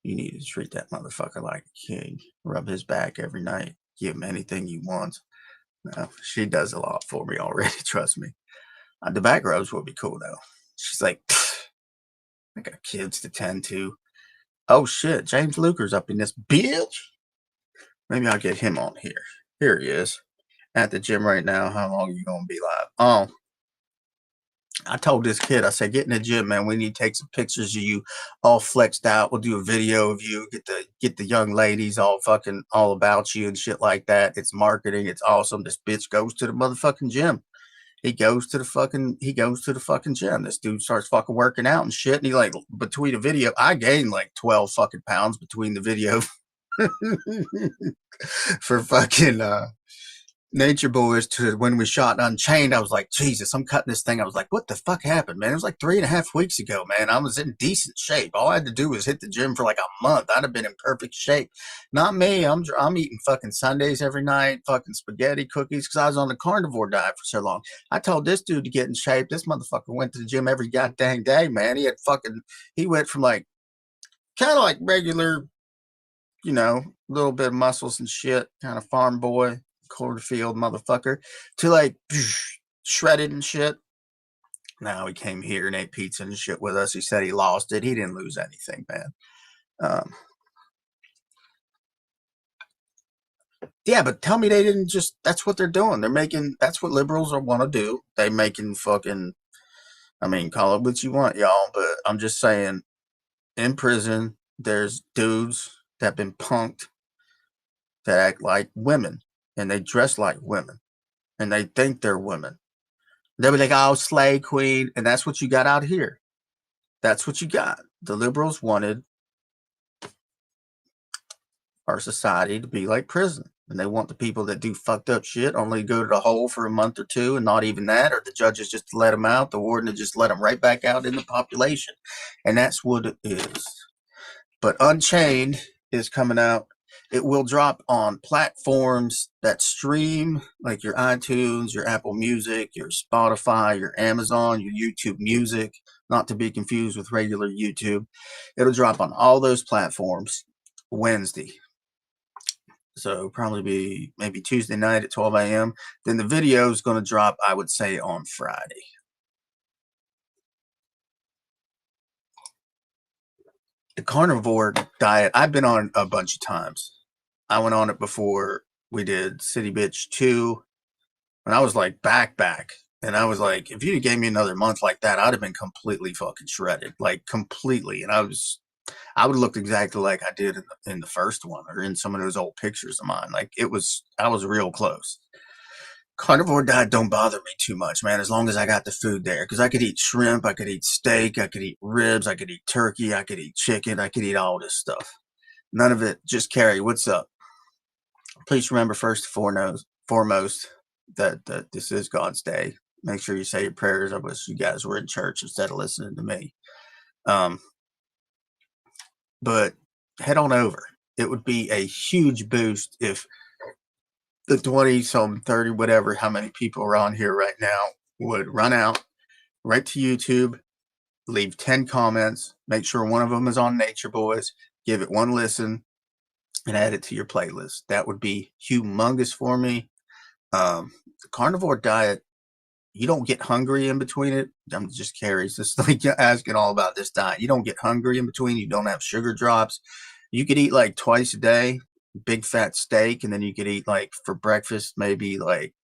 you need to treat that motherfucker like a king. Rub his back every night. Give him anything he wants. No, she does a lot for me already, trust me. The back rubs will be cool, though. She's like, I got kids to tend to. Oh, shit, James Luker's up in this bitch. Maybe I'll get him on here. Here he is. At the gym right now. How long are you going to be live? Oh, I told this kid, I said, get in the gym, man. We need to take some pictures of you all flexed out. We'll do a video of you, get the young ladies all fucking all about you and shit like that. It's marketing, it's awesome. This bitch goes to the motherfucking gym. He goes to the fucking gym. This dude starts fucking working out and shit. And he like between a video, I gained like 12 fucking pounds between the video for fucking Nature Boys to when we shot Unchained. I was like, Jesus, I'm cutting this thing. I was like, what the fuck happened, man? It was like 3.5 weeks ago, man. I was in decent shape. All I had to do was hit the gym for like a month. I'd have been in perfect shape. Not me. I'm eating fucking Sundays every night, fucking spaghetti cookies, because I was on the carnivore diet for so long. I told this dude to get in shape. This motherfucker went to the gym every goddamn day, man. He went from like kind of like regular, little bit of muscles and shit, kind of farm boy, cornfield motherfucker, to like shredded and shit. Now he came here and ate pizza and shit with us. He said he lost it. He didn't lose anything, man. Yeah, but tell me they didn't just, that's what they're doing. That's what liberals want to do. They making fucking, call it what you want, y'all, but I'm just saying, in prison, there's dudes that have been punked that act like women and they dress like women and they think they're women. They'll be like, oh, slave queen. And that's what you got out here. That's what you got. The liberals wanted our society to be like prison. And they want the people that do fucked up shit only go to the hole for a month or two, and not even that, or the judges just to let them out, the warden to just let them right back out in the population. And that's what it is. But Unchained is coming out. It will drop on platforms that stream, like your iTunes, your Apple Music, your Spotify, your Amazon, your YouTube Music, not to be confused with regular YouTube. It'll drop on all those platforms Wednesday. So probably be maybe Tuesday night at 12 a.m. Then the video is going to drop, I would say, on Friday. The carnivore diet, I've been on a bunch of times. I went on it before we did City Bitch 2. And I was like back. And I was like, if you gave me another month like that, I'd have been completely fucking shredded. Like completely. And I would look exactly like I did in the first one or in some of those old pictures of mine. Like I was real close. Carnivore diet don't bother me too much, man, as long as I got the food there. Because I could eat shrimp, I could eat steak, I could eat ribs, I could eat turkey, I could eat chicken, I could eat all this stuff. None of it. Just Carrie, what's up? Please remember first and foremost that this is God's day. Make sure you say your prayers. I wish you guys were in church instead of listening to me. But head on over. It would be a huge boost if the 20 some 30 whatever how many people are on here right now would run out right to YouTube, leave 10 comments, make sure one of them is on Nature Boys, give it one listen, and add it to your playlist. That would be humongous for me. The carnivore diet, you don't get hungry in between it. I'm just curious, just like asking all about this diet. You don't get hungry in between. You don't have sugar drops. You could eat like twice a day, big fat steak, and then you could eat like for breakfast maybe like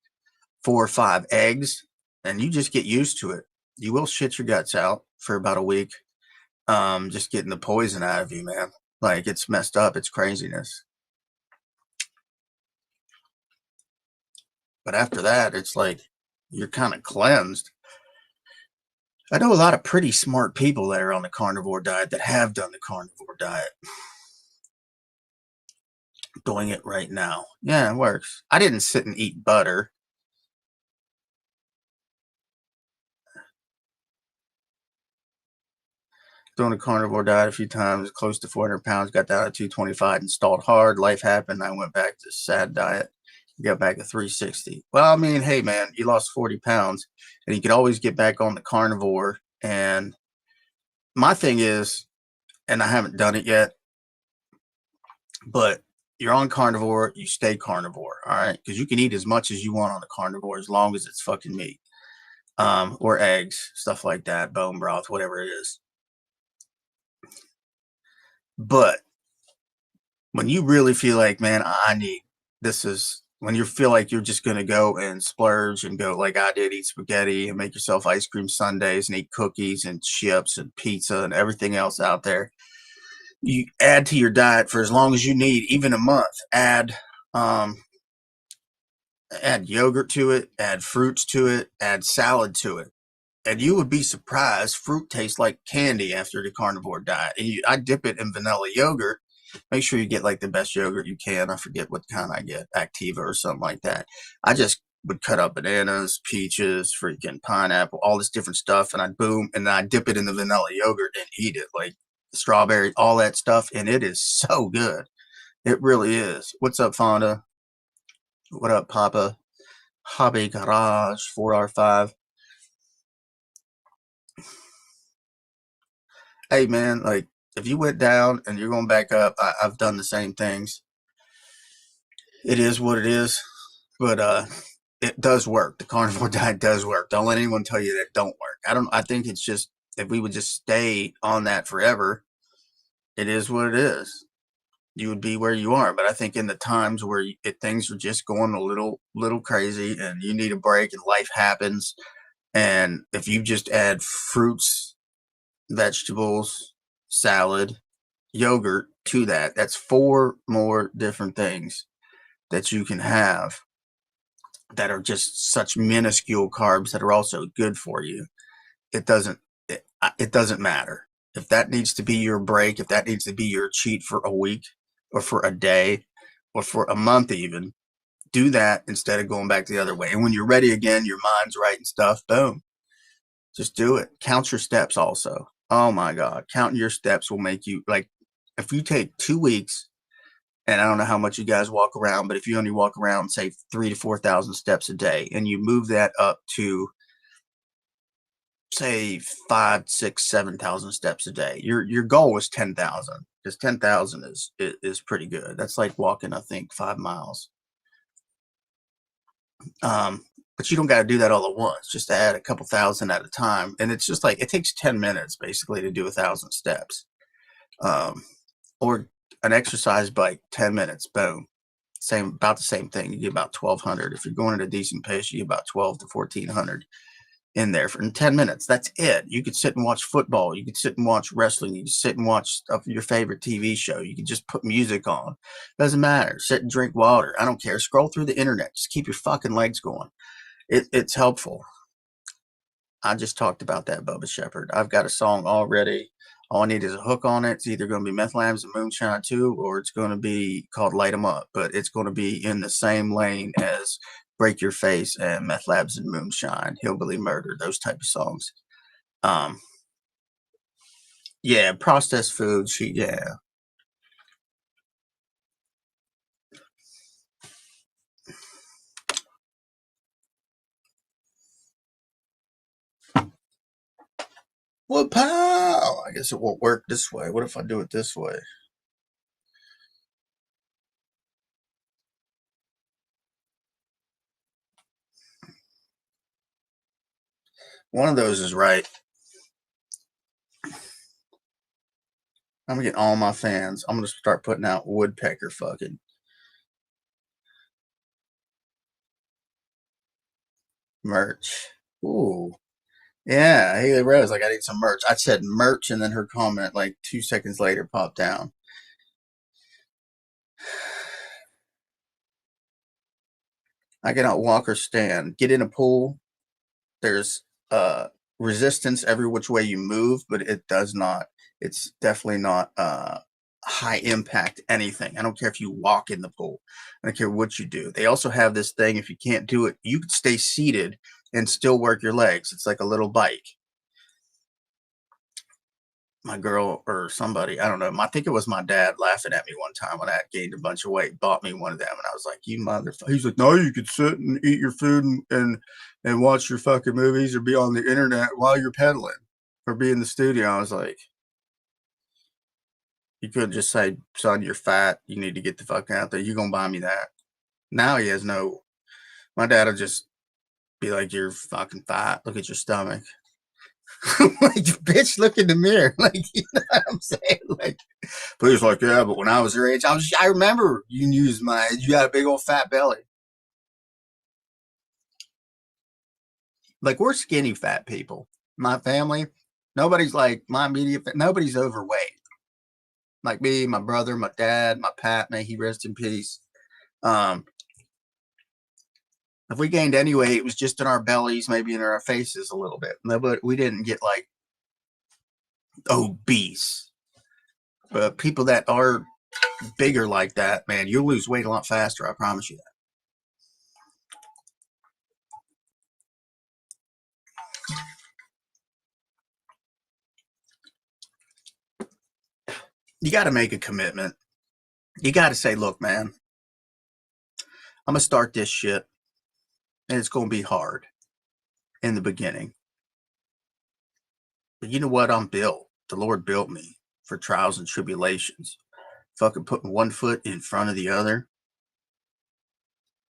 4 or 5 eggs, and you just get used to it. You will shit your guts out for about a week, just getting the poison out of you, man. Like it's messed up. It's craziness. But after that, it's like you're kind of cleansed. I know a lot of pretty smart people that are on the carnivore diet that have done the carnivore diet. Doing it right now. Yeah, it works. I didn't sit and eat butter. Doing a carnivore diet a few times, close to 400 pounds, got down to 225 and stalled hard. Life happened. I went back to sad diet, got back to 360. Well, hey, man, you lost 40 pounds and you could always get back on the carnivore. And my thing is, and I haven't done it yet, but you're on carnivore, you stay carnivore, all right? Because you can eat as much as you want on the carnivore as long as it's fucking meat, or eggs, stuff like that, bone broth, whatever it is. But when you really feel like, man, this is when you feel like you're just going to go and splurge and go like I did, eat spaghetti and make yourself ice cream sundaes and eat cookies and chips and pizza and everything else out there, you add to your diet for as long as you need, even a month. Um, add yogurt to it, add fruits to it, add salad to it. And you would be surprised, fruit tastes like candy after the carnivore diet. And I dip it in vanilla yogurt. Make sure you get like the best yogurt you can. I forget what kind I get, Activa or something like that. I just would cut up bananas, peaches, freaking pineapple, all this different stuff, and and I dip it in the vanilla yogurt and eat it, like strawberry, all that stuff, and it is so good. It really is. What's up, Fonda? What up, Papa? Hobby Garage 4R5. Hey, man, like if you went down and you're going back up, I've done the same things. It is what it is, but it does work. The carnivore diet does work. Don't let anyone tell you that it don't work. I think it's just if we would just stay on that forever, it is what it is. You would be where you are. But I think in the times where things are just going a little crazy and you need a break and life happens, and if you just add fruits, vegetables, salad, yogurt to that, that's 4 more different things that you can have that are just such minuscule carbs that are also good for you. It doesn't it doesn't matter. If that needs to be your break, if that needs to be your cheat for a week or for a day or for a month even, do that instead of going back the other way. And when you're ready again, your mind's right and stuff, boom. Just do it. Count your steps also. Oh my God. Counting your steps will make you, like, if you take 2 weeks, and I don't know how much you guys walk around, but if you only walk around, say 3,000 to 4,000 steps a day, and you move that up to, say 5, 6, 7,000 steps a day, your goal is 10,000, because 10,000 is pretty good. That's like walking, I think, 5 miles. But you don't got to do that all at once. Just add a couple thousand at a time, and it's just like it takes 10 minutes basically to do 1,000 steps. Or an exercise bike, 10 minutes, boom. About the same thing. You get about 1,200. If you're going at a decent pace, you get about 12 to 1,400 in there in 10 minutes. That's it. You could sit and watch football. You could sit and watch wrestling. You could sit and watch your favorite TV show. You could just put music on. Doesn't matter. Sit and drink water. I don't care. Scroll through the internet. Just keep your fucking legs going. It's helpful. I just talked about that, Bubba Shepherd. I've got a song already. All I need is a hook on it. It's either going to be Meth Labs and Moonshine 2, or it's going to be called Light 'em Up. But it's going to be in the same lane as Break Your Face and Meth Labs and Moonshine, Hillbilly Murder, those type of songs. Yeah, processed food. Yeah. Well, pal, I guess it won't work this way. What if I do it this way? One of those is right. I'm gonna get all my fans. I'm gonna start putting out woodpecker fucking merch. Ooh. Yeah, Haley Rose, like I need some merch. I said merch, and then her comment like 2 seconds later popped down. I cannot walk or stand. Get in a pool. There's resistance every which way you move, but it does not. It's definitely not high impact anything. I don't care if you walk in the pool. I don't care what you do. They also have this thing. If you can't do it, you can stay seated and still work your legs. It's like a little bike. My girl or somebody, I don't know. I think it was my dad laughing at me one time when I gained a bunch of weight, bought me one of them, and I was like, "You motherfucker!" He's like, "No, you could sit and eat your food and watch your fucking movies or be on the internet while you're pedaling or be in the studio." I was like, "You could just say, son, you're fat. You need to get the fuck out there. You gonna buy me that?" Now he has no. My dad will just be like, "You're fucking fat. Look at your stomach." Like, bitch, look in the mirror. Like, you know what I'm saying? Like, but he's like, yeah, but when I was your age, I remember you had a big old fat belly. Like, we're skinny fat people. My family, nobody's like my immediate, nobody's overweight. Like me, my brother, my dad, my Pat, may he rest in peace. If we gained any weight, it was just in our bellies, maybe in our faces a little bit. But we didn't get like obese. But people that are bigger like that, man, you'll lose weight a lot faster. I promise you that. You got to make a commitment. You got to say, look, man, I'm going to start this shit, and it's going to be hard in the beginning. But you know what? I'm built. The Lord built me for trials and tribulations. Fucking putting one foot in front of the other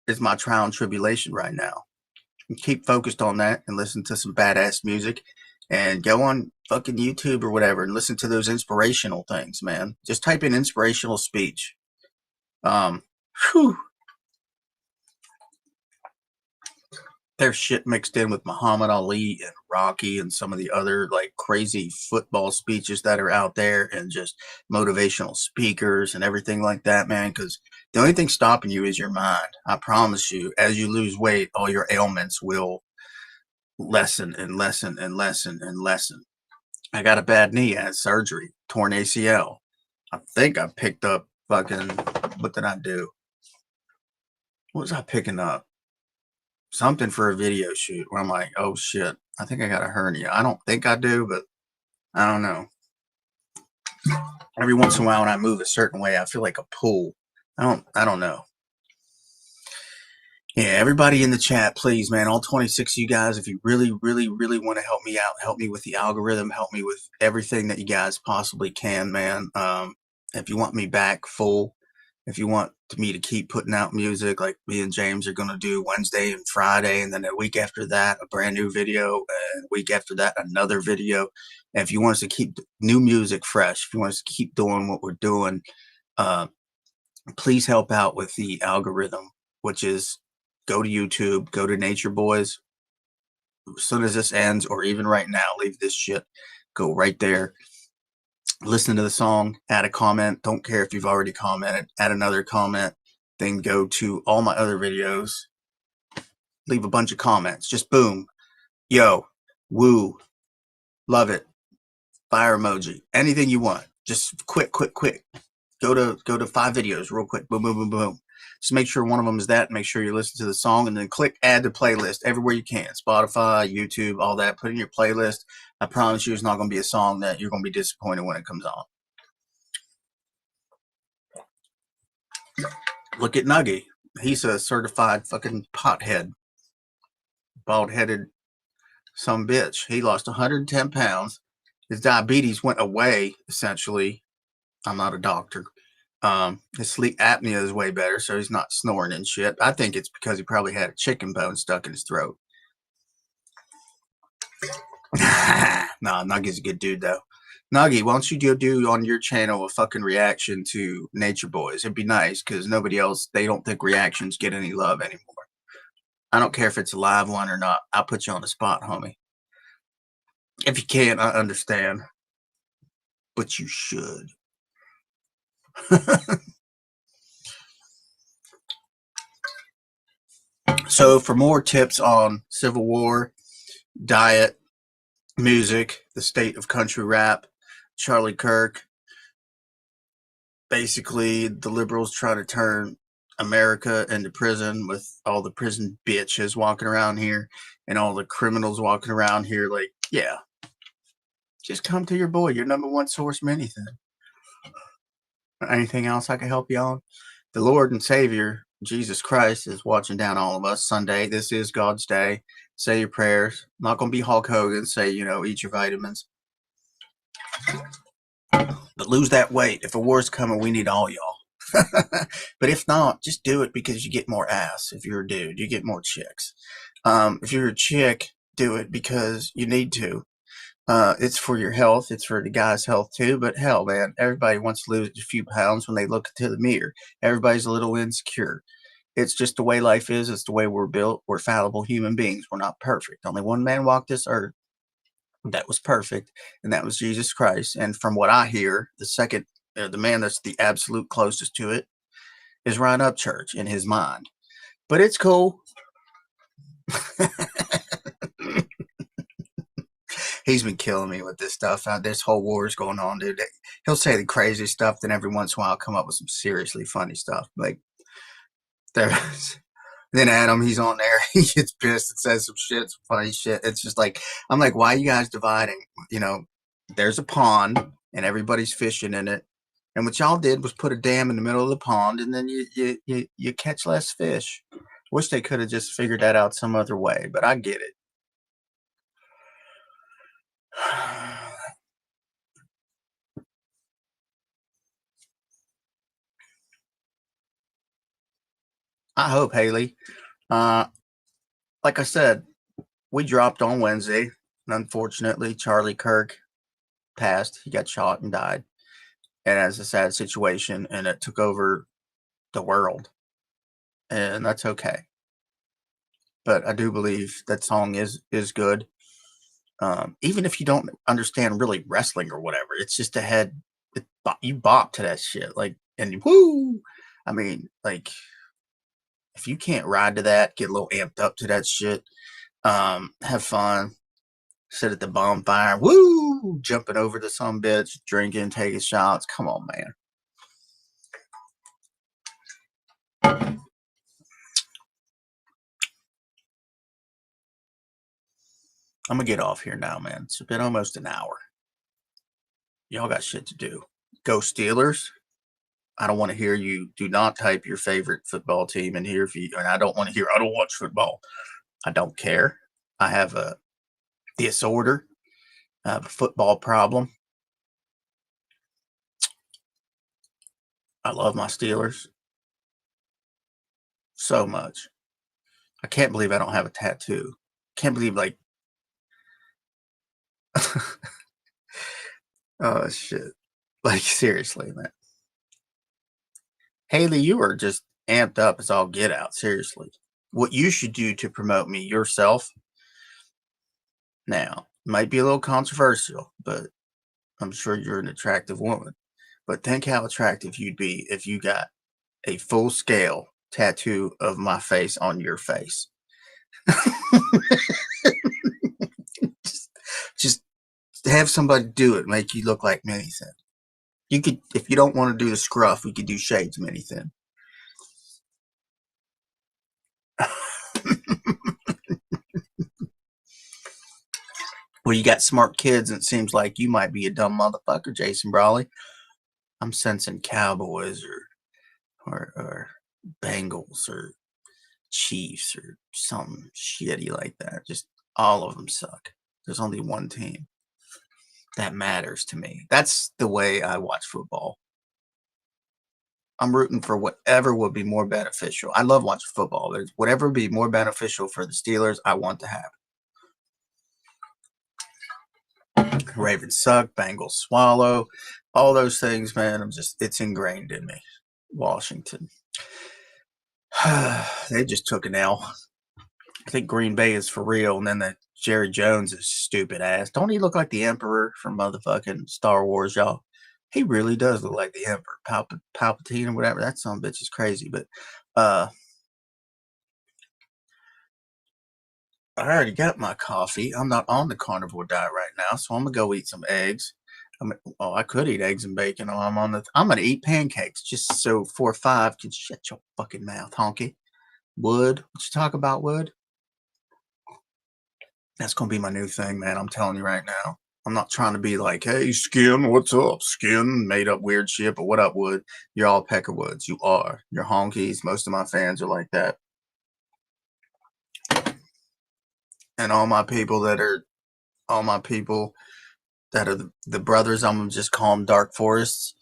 is my trial and tribulation right now. And keep focused on that and listen to some badass music and go on fucking YouTube or whatever and listen to those inspirational things, man. Just type in inspirational speech. Whew. There's shit mixed in with Muhammad Ali and Rocky and some of the other like crazy football speeches that are out there and just motivational speakers and everything like that, man. Because the only thing stopping you is your mind. I promise you, as you lose weight, all your ailments will lessen and lessen and lessen and lessen. I got a bad knee. I had surgery, torn ACL. I think I picked up fucking, what did I do? What was I picking up? Something for a video shoot where I'm like, oh shit, I think I got a hernia. I don't think I do, but I don't know. Every once in a while when I move a certain way, I feel like a pull. I don't know. Yeah, everybody in the chat, please, man, all 26 of you guys, if you really, really, really want to help me out, help me with the algorithm, help me with everything that you guys possibly can, man. If you want me back full, if you want me to keep putting out music like me and James are going to do Wednesday and Friday, and then a week after that, a brand new video, and a week after that, another video. And if you want us to keep new music fresh, if you want us to keep doing what we're doing, please help out with the algorithm, which is go to YouTube, go to Nature Boys. As soon as this ends, or even right now, leave this shit, go right there. Listen to the song, add a comment. Don't care if you've already commented, add another comment. Then go to all my other videos, leave a bunch of comments. Just boom, yo, woo, love it, fire emoji, anything you want. Just quick. Go to 5 videos real quick. Boom, boom, boom, boom. Just make sure one of them is that. Make sure you listen to the song, and then click add to playlist everywhere you can. Spotify, YouTube, all that. Put in your playlist. I promise you it's not going to be a song that you're going to be disappointed when it comes on. Look at Nuggy. He's a certified fucking pothead. Bald-headed some bitch. He lost 110 pounds. His diabetes went away, essentially. I'm not a doctor. His sleep apnea is way better, so he's not snoring and shit. I think it's because he probably had a chicken bone stuck in his throat. Nah, Nuggy's a good dude, though. Nuggy, why don't you do on your channel a fucking reaction to Nature Boys? It'd be nice, because nobody else, they don't think reactions get any love anymore. I don't care if it's a live one or not. I'll put you on the spot, homie. If you can't, I understand. But you should. So for more tips on Civil War, diet, music, the state of country rap, Charlie Kirk, basically the liberals try to turn America into prison with all the prison bitches walking around here and all the criminals walking around here. Like, yeah, just come to your boy, your #1 source from anything. Anything else I can help you on? The Lord and Savior, Jesus Christ, is watching down all of us. Sunday, this is God's day. Say your prayers. Not going to be Hulk Hogan. Say, eat your vitamins. But lose that weight. If a war's coming, we need all y'all. But if not, just do it because you get more ass. If you're a dude, you get more chicks. If you're a chick, do it because you need to. It's for your health. It's for the guy's health too. But hell, man, everybody wants to lose a few pounds when they look into the mirror. Everybody's a little insecure. It's just the way life is. It's the way we're built. We're fallible human beings. We're not perfect. Only one man walked this earth that was perfect, and that was Jesus Christ. And from what I hear, the man that's the absolute closest to it is Ryan Upchurch in his mind. But it's cool. He's been killing me with this stuff. This whole war is going on, dude. He'll say the crazy stuff, then every once in a while I'll come up with some seriously funny stuff. Like there's then Adam, he's on there. He gets pissed and says some shit, some funny shit. It's just like I'm like, why are you guys dividing? There's a pond and everybody's fishing in it. And what y'all did was put a dam in the middle of the pond, and then you catch less fish. Wish they could have just figured that out some other way, but I get it. I hope, Haley. Like I said, we dropped on Wednesday, and unfortunately, Charlie Kirk passed. He got shot and died. And that's a sad situation, and it took over the world. And that's okay. But I do believe that song is good. Even if you don't understand really wrestling or whatever, it's just you bop to that shit. Like, and woo! I mean, like, if you can't ride to that, get a little amped up to that shit, have fun, sit at the bonfire, woo, jumping over to some bitch, drinking, taking shots. Come on, man. I'm gonna get off here now, man. It's been almost an hour. Y'all got shit to do. Go Steelers. I don't want to hear you. Do not type your favorite football team in here. And I don't want to hear, I don't watch football. I don't care. I have a disorder. I have a football problem. I love my Steelers so much. I can't believe I don't have a tattoo. Can't believe, like, oh, shit. Like, seriously, man. Haley, you are just amped up as all get out. Seriously. What you should do to promote me yourself, now, might be a little controversial, but I'm sure you're an attractive woman. But think how attractive you'd be if you got a full scale tattoo of my face on your face. just have somebody do it, make you look like Mini Thin. You could, if you don't want to do the scruff, we could do shades Mini Thin. Well, you got smart kids, and it seems like you might be a dumb motherfucker, Jason Brawley. I'm sensing Cowboys or Bengals or Chiefs or something shitty like that. Just all of them suck. There's only one team that matters to me. That's the way I watch football. I'm rooting for whatever would be more beneficial. I love watching football. There's whatever would be more beneficial for the Steelers, I want to have. Ravens suck, Bengals swallow, all those things, man. It's ingrained in me. Washington. They just took an L. I think Green Bay is for real, and then that Jerry Jones is stupid ass. Don't he look like the Emperor from motherfucking Star Wars, y'all? He really does look like the Emperor, Palpatine or whatever. That son of a bitch is crazy, but I already got my coffee. I'm not on the carnivore diet right now, so I'm gonna go eat some eggs. I could eat eggs and bacon. I'm gonna eat pancakes just so 4 or 5 can shut your fucking mouth, honky. Wood, what you talk about, Wood? That's gonna be my new thing, man. I'm telling you right now. I'm not trying to be like, hey, Skin, what's up? Skin, made up weird shit, but what up, Wood? You're all Peckerwoods. You are. You're honkies. Most of my fans are like that. And all my people that are the brothers, I'm gonna just call them Dark Forests.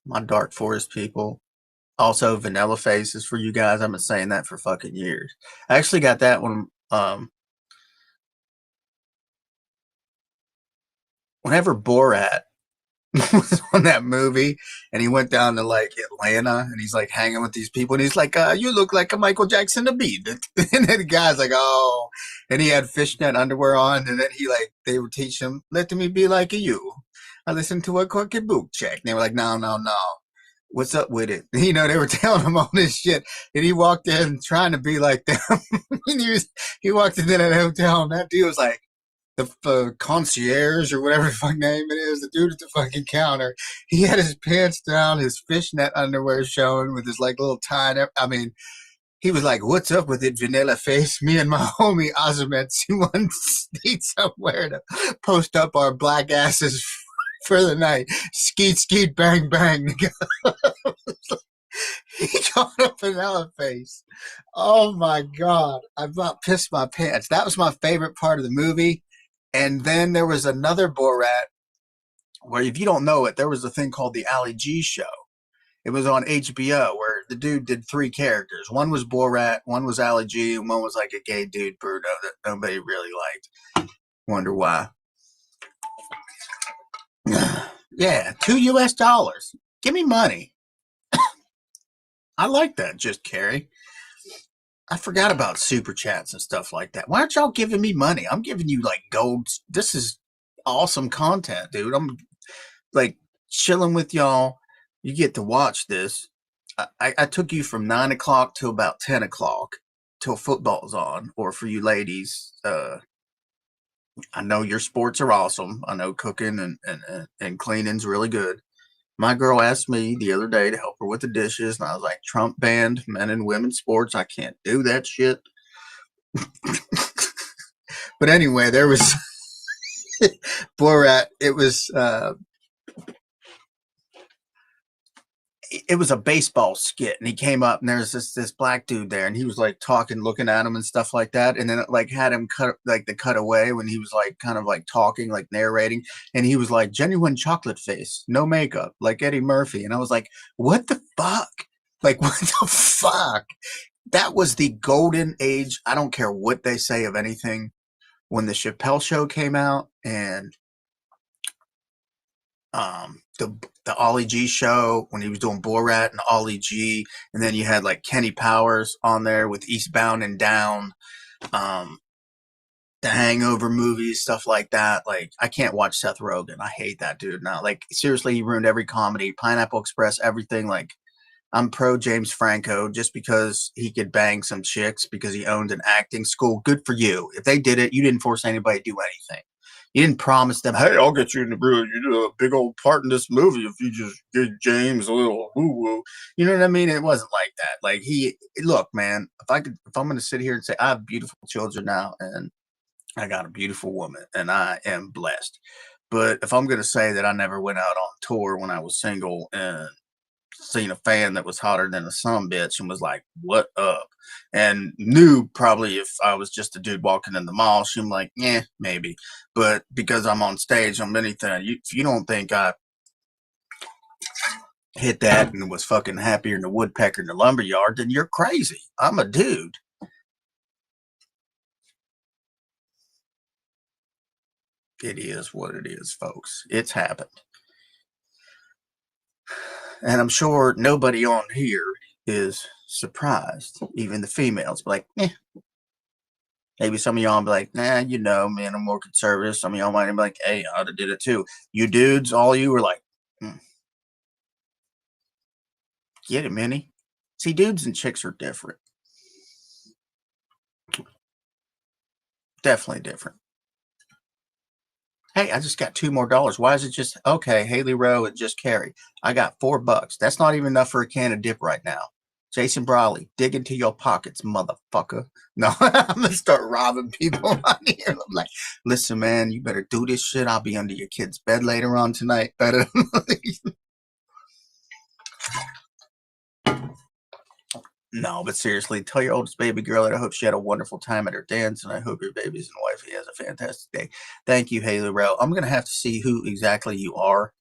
My Dark Forest people. Also, Vanilla Faces for you guys. I've been saying that for fucking years. I actually got that one. Whenever Borat was on that movie, and he went down to like Atlanta, and he's like hanging with these people, and he's like, "You look like a Michael Jackson to me." And then the guy's like, "Oh," and he had fishnet underwear on, and then they were teaching him, "Let me be like you. I listened to a crooked book check." And they were like, "No, no, no. What's up with it?" They were telling him all this shit, and he walked in trying to be like them. And he walked into that hotel, and that dude was like, the concierge or whatever the fuck name it is, the dude at the fucking counter, he had his pants down, his fishnet underwear showing with his like little tie. I mean, he was like, "What's up with it, vanilla face? Me and my homie Azamet need somewhere to post up our black asses for the night. Skeet, skeet, bang, bang." He got a vanilla face. Oh my God. I about pissed my pants. That was my favorite part of the movie. And then there was another Borat where, if you don't know it, there was a thing called the Ali G show. It was on HBO where the dude did three characters. One was Borat, one was Ali G, and one was like a gay dude, Bruno, that nobody really liked. Wonder why. Yeah, $2 US. Give me money. I like that, just Carrie. I forgot about super chats and stuff like that. Why aren't y'all giving me money? I'm giving you like gold. This is awesome content, dude. I'm like chilling with y'all. You get to watch this. I took you from 9 o'clock to about 10 o'clock till football's on. Or for you ladies, I know your sports are awesome. I know cooking and cleaning's really good. My girl asked me the other day to help her with the dishes, and I was like, "Trump banned men and women's sports. I can't do that shit." But anyway, there was Borat. It was a baseball skit, and he came up, and there's this black dude there, and he was like talking, looking at him and stuff like that, and then it like had him cut like the cut away when he was like kind of like talking, like narrating, and he was like, "Genuine chocolate face, no makeup, like Eddie Murphy," and I was like, "What the fuck? Like what the fuck?" That was the golden age. I don't care what they say of anything. When the Chappelle Show came out, and the Ollie G show, when he was doing Borat and Ollie G, and then you had like Kenny Powers on there with Eastbound and Down, um, the Hangover movies, stuff like that. Like, I can't watch Seth Rogen. I hate that dude now. Like, seriously, he ruined every comedy, Pineapple Express, everything. Like, I'm pro James Franco just because he could bang some chicks because he owned an acting school. Good for you. If they did it, you didn't force anybody to do anything. You didn't promise them, "Hey, I'll get you in the brew. You do a big old part in this movie if you just give James a little woo woo." You know what I mean? It wasn't like that. Like, look, man. If I'm going to sit here and say I have beautiful children now, and I got a beautiful woman, and I am blessed. But if I'm going to say that I never went out on tour when I was single and seen a fan that was hotter than a sun bitch and was like, "What up?" and knew probably if I was just a dude walking in the mall, she'd be like, "Yeah, maybe." But because I'm on stage on anything, if you don't think I hit that and was fucking happier than a woodpecker in the lumberyard, then you're crazy. I'm a dude. It is what it is, folks. It's happened. And I'm sure nobody on here is surprised. Even the females be like, "Eh." Maybe some of y'all be like, "Nah, man, I'm more conservative." Some of y'all might be like, "Hey, I'd have did it too." You dudes, all you were like, "Get it, Minnie." See, dudes and chicks are different. Definitely different. Hey, I just got $2 more. Why is it just okay? Haley Rowe and just Carrie. I got $4. That's not even enough for a can of dip right now. Jason Brawley, dig into your pockets, motherfucker. No, I'm gonna start robbing people on here. I'm like, "Listen, man, you better do this shit. I'll be under your kid's bed later on tonight." Better. No, but seriously, tell your oldest baby girl that I hope she had a wonderful time at her dance, and I hope your babies and wifey has a fantastic day. Thank you, Haley Rowe. I'm gonna have to see who exactly you are.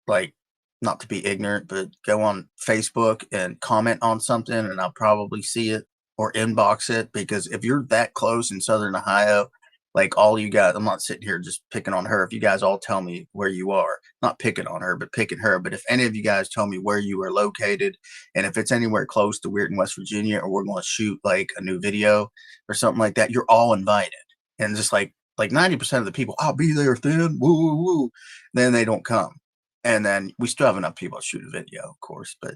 Like, not to be ignorant, but go on Facebook and comment on something, and I'll probably see it or inbox it, because if you're that close in Southern Ohio, Like all you guys, I'm not sitting here just picking on her. If you guys all tell me where you are, not picking on her, but picking her. But if any of you guys tell me where you are located, and if it's anywhere close to Weird in West Virginia, or we're going to shoot like a new video or something like that, you're all invited. And just like 90% of the people, I'll be there, Thin. Woo, woo, woo. Then they don't come. And then we still have enough people to shoot a video, of course. But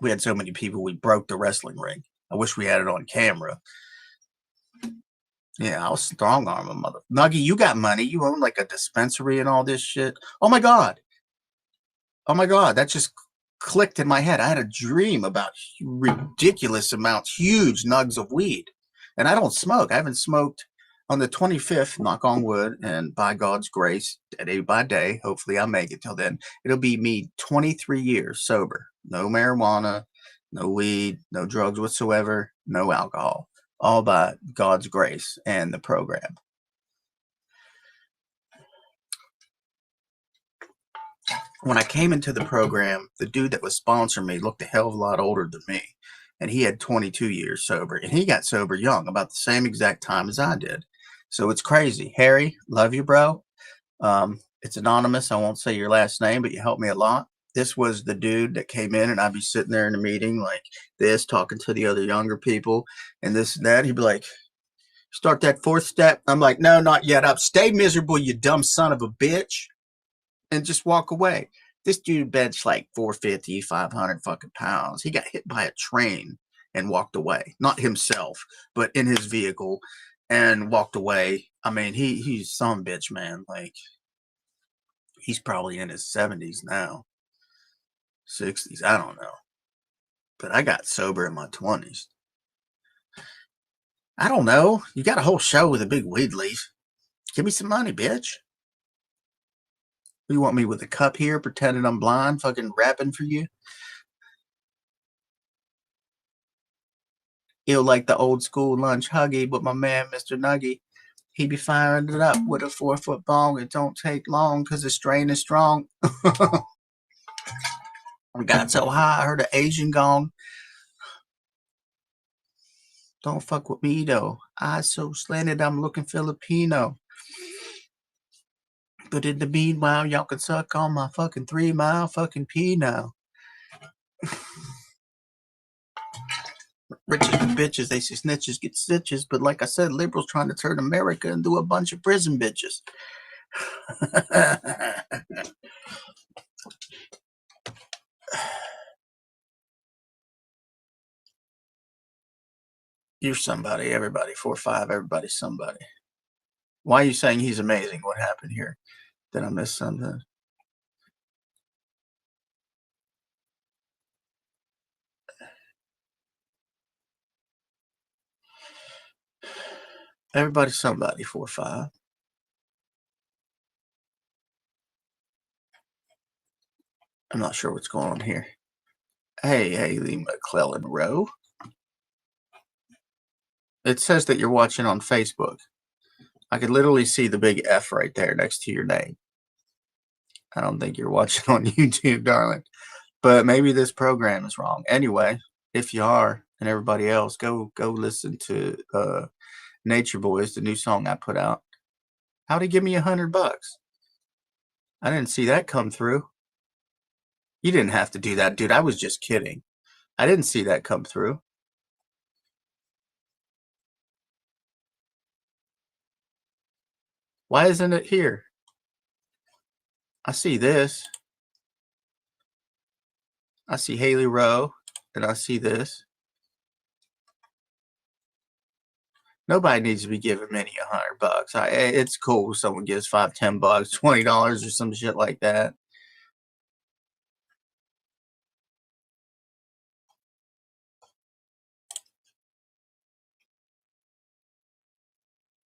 we had so many people, we broke the wrestling ring. I wish we had it on camera. Yeah, I'll strong arm a mother. Nuggy, you got money. You own like a dispensary and all this shit. Oh my God. Oh my God. That just clicked in my head. I had a dream about ridiculous amounts, huge nugs of weed. And I don't smoke. I haven't smoked on the 25th, knock on wood, and by God's grace, day by day, hopefully I'll make it till then. It'll be me 23 years sober. No marijuana, no weed, no drugs whatsoever, no alcohol. All by God's grace and the program. When I came into the program, the dude that was sponsoring me looked a hell of a lot older than me. And he had 22 years sober. And he got sober young, about the same exact time as I did. So it's crazy. Harry, love you, bro. It's anonymous. I won't say your last name, but you helped me a lot. This was the dude that came in, and I'd be sitting there in a meeting like this, talking to the other younger people and this and that. He'd be like, start that fourth step. I'm like, no, not yet. Up. Stay miserable, you dumb son of a bitch. And just walk away. This dude benched like 450, 500 fucking pounds. He got hit by a train and walked away. Not himself, but in his vehicle, and walked away. I mean, he's some bitch, man. Like, he's probably in his 70s now. 60s. I don't know. But I got sober in my 20s. I don't know. You got a whole show with a big weed leaf. Give me some money, bitch. You want me with a cup here, pretending I'm blind, fucking rapping for you? Ill like the old school lunch huggy, but my man, Mr. Nuggy, he be firing it up with a 4-foot bong. It don't take long, cause the strain is strong. I got so high, I heard an Asian gong. Don't fuck with me, though. Eyes so slanted, I'm looking Filipino. But in the meanwhile, y'all can suck on my fucking 3-mile fucking pee now. Riches and bitches, they say snitches get stitches. But like I said, liberals trying to turn America into a bunch of prison bitches. You're somebody, everybody. 4-5, everybody's somebody. Why are you saying he's amazing? What happened here? Did I miss something? Everybody's somebody, 4-5. I'm not sure what's going on here. Hey, Haley McClellan Rowe. It says that you're watching on Facebook. I could literally see the big F right there next to your name. I don't think you're watching on YouTube, darling. But maybe this program is wrong. Anyway, if you are, and everybody else, go listen to Nature Boys, the new song I put out. How'd he give me $100? I didn't see that come through. You didn't have to do that, dude. I was just kidding. I didn't see that come through. Why isn't it here? I see this. I see Haley Rowe, and I see this. Nobody needs to be giving Minnie $100. It's cool if someone gives $5, $10, $20 or some shit like that.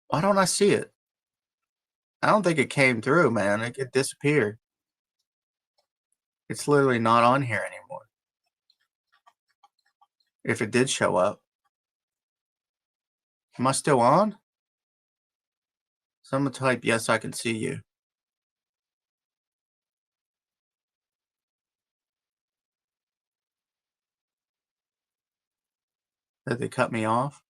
Why don't I see it? I don't think it came through, man. It disappeared. It's literally not on here anymore. If it did show up. Am I still on? Someone type, yes, I can see you. Did they cut me off?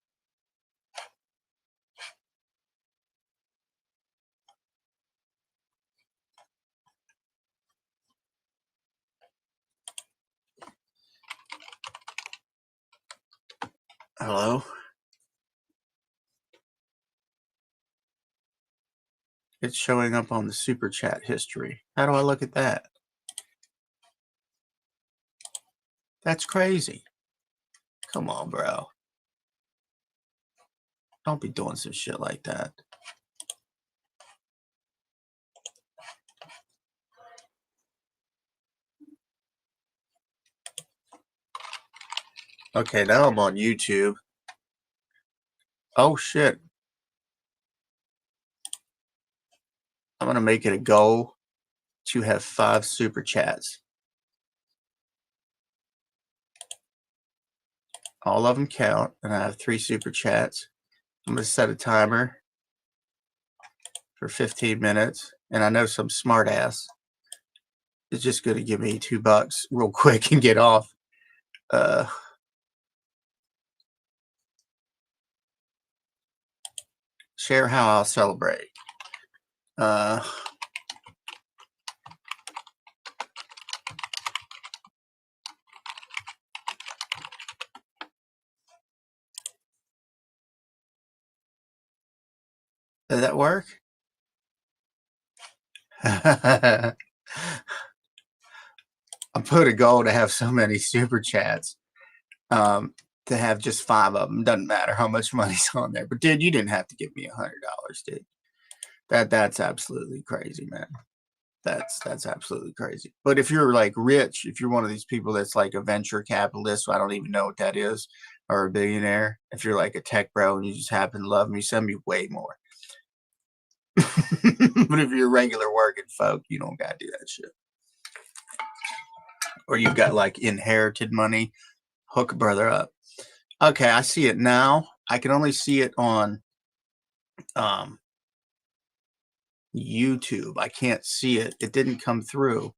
Hello? It's showing up on the super chat history. How do I look at that? That's crazy. Come on, bro. Don't be doing some shit like that. Okay, now I'm on YouTube. Oh, shit. I'm going to make it a goal to have 5 super chats. All of them count, and I have 3 super chats. I'm going to set a timer for 15 minutes, and I know some smart ass is just going to give me $2 real quick and get off. Share how I'll celebrate. Did that work? I put a goal to have so many super chats. To have just 5 of them. Doesn't matter how much money's on there. But dude, you didn't have to give me $100, dude. That's absolutely crazy, man. That's absolutely crazy. But if you're like rich, if you're one of these people that's like a venture capitalist, so I don't even know what that is, or a billionaire, if you're like a tech bro and you just happen to love me, send me way more. But if you're regular working folk, you don't gotta do that shit. Or you've got like inherited money, hook a brother up. Okay, I see it now. I can only see it on YouTube. I can't see it. It didn't come through.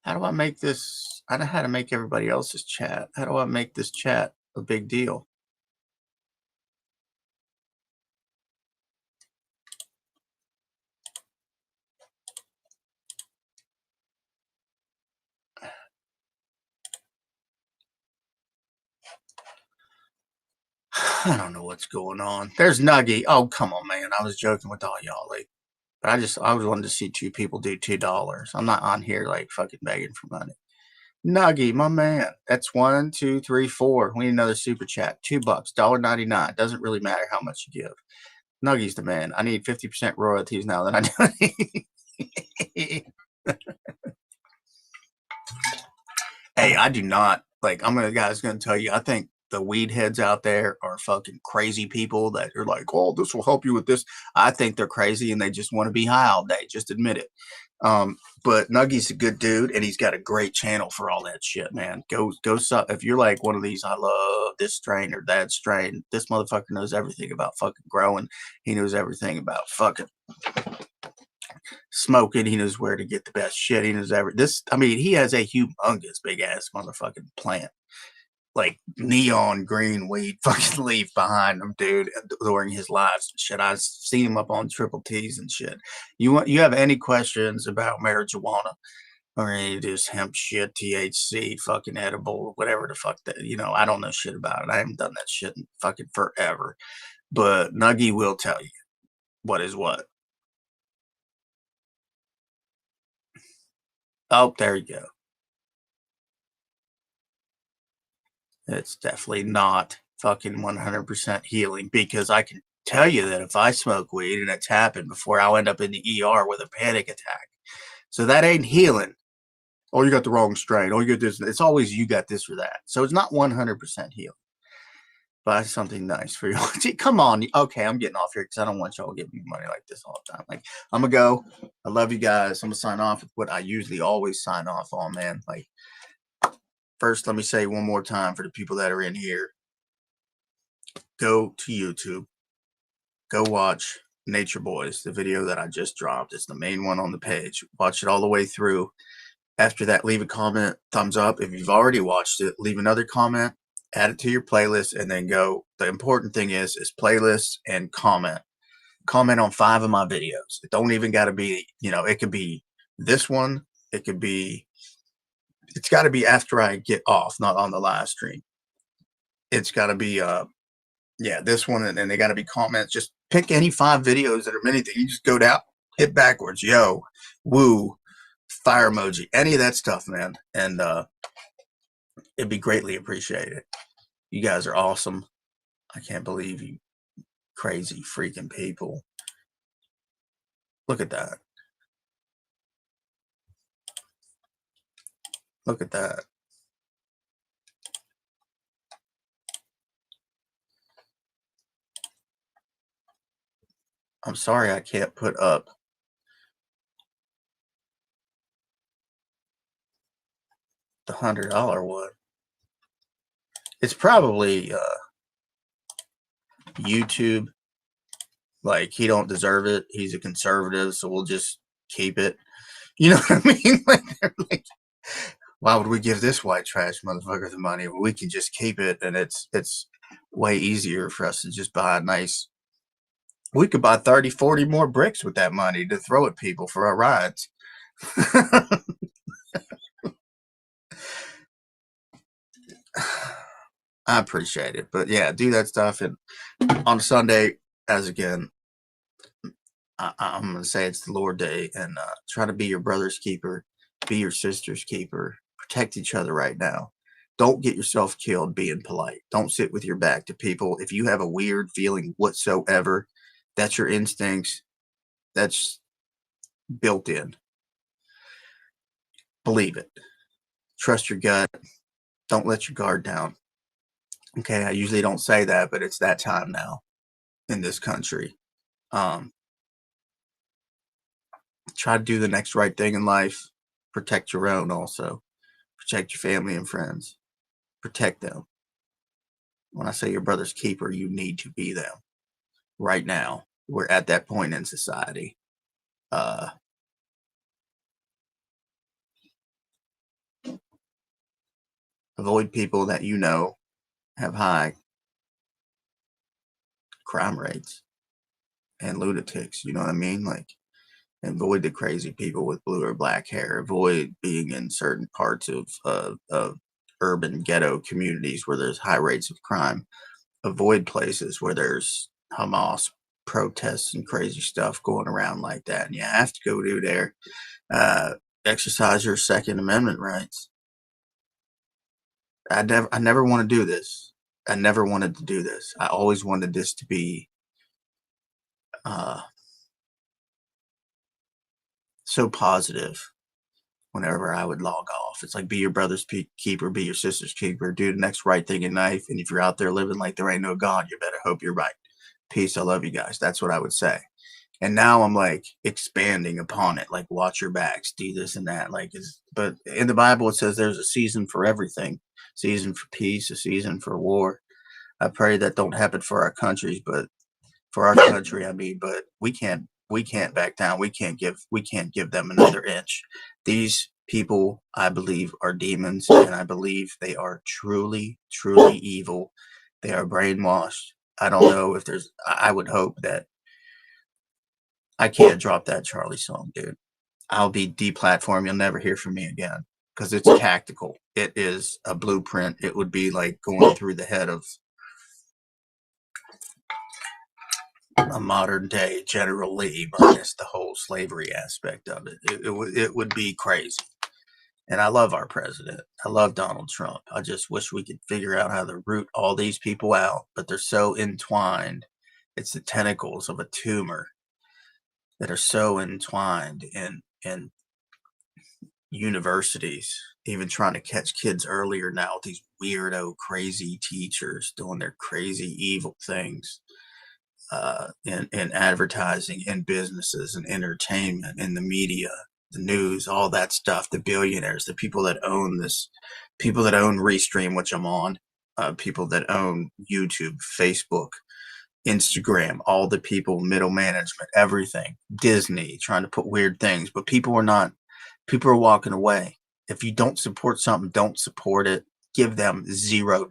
How do I make this? I don't know how to make everybody else's chat. How do I make this chat a big deal? I don't know what's going on. There's Nuggy. Oh, come on, man. I was joking with all y'all. Like, but I was wanting to see 2 people do $2. I'm not on here like fucking begging for money. Nuggy, my man. That's 1, 2, 3, 4. We need another super chat. $2, $1.99. Doesn't really matter how much you give. Nuggy's the man. I need 50% royalties now that I do. Hey, I do not like. I'm gonna guys gonna tell you. I think the weed heads out there are fucking crazy people that are like, oh, this will help you with this. I think they're crazy and they just want to be high all day. Just admit it. But Nuggy's a good dude and he's got a great channel for all that shit, man. Go if you're like one of these, I love this strain or that strain. This motherfucker knows everything about fucking growing. He knows everything about fucking smoking. He knows where to get the best shit. He knows this. I mean, he has a humongous big ass motherfucking plant, like neon green weed fucking leaf behind him, dude, during his lives and shit. I've seen him up on triple T's and shit. You have any questions about marijuana or any of this hemp shit, THC, fucking edible, whatever the fuck that, I don't know shit about it. I haven't done that shit in fucking forever. But Nuggy will tell you what is what. Oh, there you go. It's definitely not fucking 100% healing, because I can tell you that if I smoke weed and it's happened before, I'll end up in the ER with a panic attack. So that ain't healing. Oh, you got the wrong strain. Oh, you got this. It's always you got this or that. So it's not 100% healing. Buy something nice for you. Come on. Okay, I'm getting off here because I don't want y'all to give me money like this all the time. Like, I'm going to go. I love you guys. I'm going to sign off with what I usually always sign off on, man. Like, first, let me say one more time for the people that are in here. Go to YouTube. Go watch Nature Boys, the video that I just dropped. It's the main one on the page. Watch it all the way through. After that, leave a comment, thumbs up. If you've already watched it, leave another comment, add it to your playlist, and then go. The important thing is playlists and comment. comment on 5 of my videos. It don't even got to be, it could be this one. It could be, it's got to be after I get off, not on the live stream. It's got to be, yeah, this one. And they got to be comments. Just pick any 5 videos that are anything. You just go down, hit backwards, yo, woo, fire emoji, any of that stuff, man. And it'd be greatly appreciated. You guys are awesome. I can't believe you crazy freaking people. Look at that. Look at that. I'm sorry I can't put up the $100 one. It's probably YouTube. Like, he don't deserve it. He's a conservative, so we'll just keep it. You know what I mean? Like, they're like, why would we give this white trash motherfucker the money? We can just keep it, and it's way easier for us to just buy a nice. We could buy 30, 40 more bricks with that money to throw at people for our rides. I appreciate it. But yeah, do that stuff. And on Sunday, as again, I'm going to say it's the Lord Day, and try to be your brother's keeper, be your sister's keeper, protect each other right now. Don't get yourself killed being polite. Don't sit with your back to people. If you have a weird feeling whatsoever, that's your instincts. That's built in. Believe it. Trust your gut. Don't let your guard down. Okay, I usually don't say that, but it's that time now in this country. Try to do the next right thing in life. Protect your own also. Protect your family and friends. Protect them. When I say your brother's keeper, you need to be them. Right now, we're at that point in society. Avoid people that you know have high crime rates and lunatics. You know what I mean? Like, avoid the crazy people with blue or black hair. Avoid being in certain parts of urban ghetto communities where there's high rates of crime. Avoid places where there's Hamas protests and crazy stuff going around like that. And you have to go do there. Exercise your Second Amendment rights. I never want to do this. I never wanted to do this. I always wanted this to be so positive. Whenever I would log off, it's like, be your brother's keeper, be your sister's keeper, do the next right thing in life. And if you're out there living like there ain't no God, you better hope you're right. Peace. I love you guys. That's what I would say. And now I'm like expanding upon it, like, watch your backs, do this and that. Like, but in the Bible, it says there's a season for everything, season for peace, a season for war. I pray that don't happen for our countries, but for our country, I mean, but we can't back down. We can't give them another inch. These people, I believe, are demons, and I believe they are truly, truly evil. They are brainwashed. I don't know if there's, I would hope that I can't drop that Charlie song, dude. I'll be deplatformed. You'll never hear from me again because it's tactical. It is a blueprint. It would be like going through the head of a modern day General Lee minus the whole slavery aspect of it. It would be crazy. And I love our president. I love Donald Trump. I just wish we could figure out how to root all these people out, but they're so entwined. It's the tentacles of a tumor that are so entwined in universities, even trying to catch kids earlier now with these weirdo, crazy teachers doing their crazy, evil things. In advertising, in businesses, and entertainment, in the media, the news, all that stuff, the billionaires, the people that own this, people that own Restream, which I'm on, people that own YouTube, Facebook, Instagram, all the people, middle management, everything, Disney, trying to put weird things, but people are walking away. If you don't support something, don't support it. Give them $0.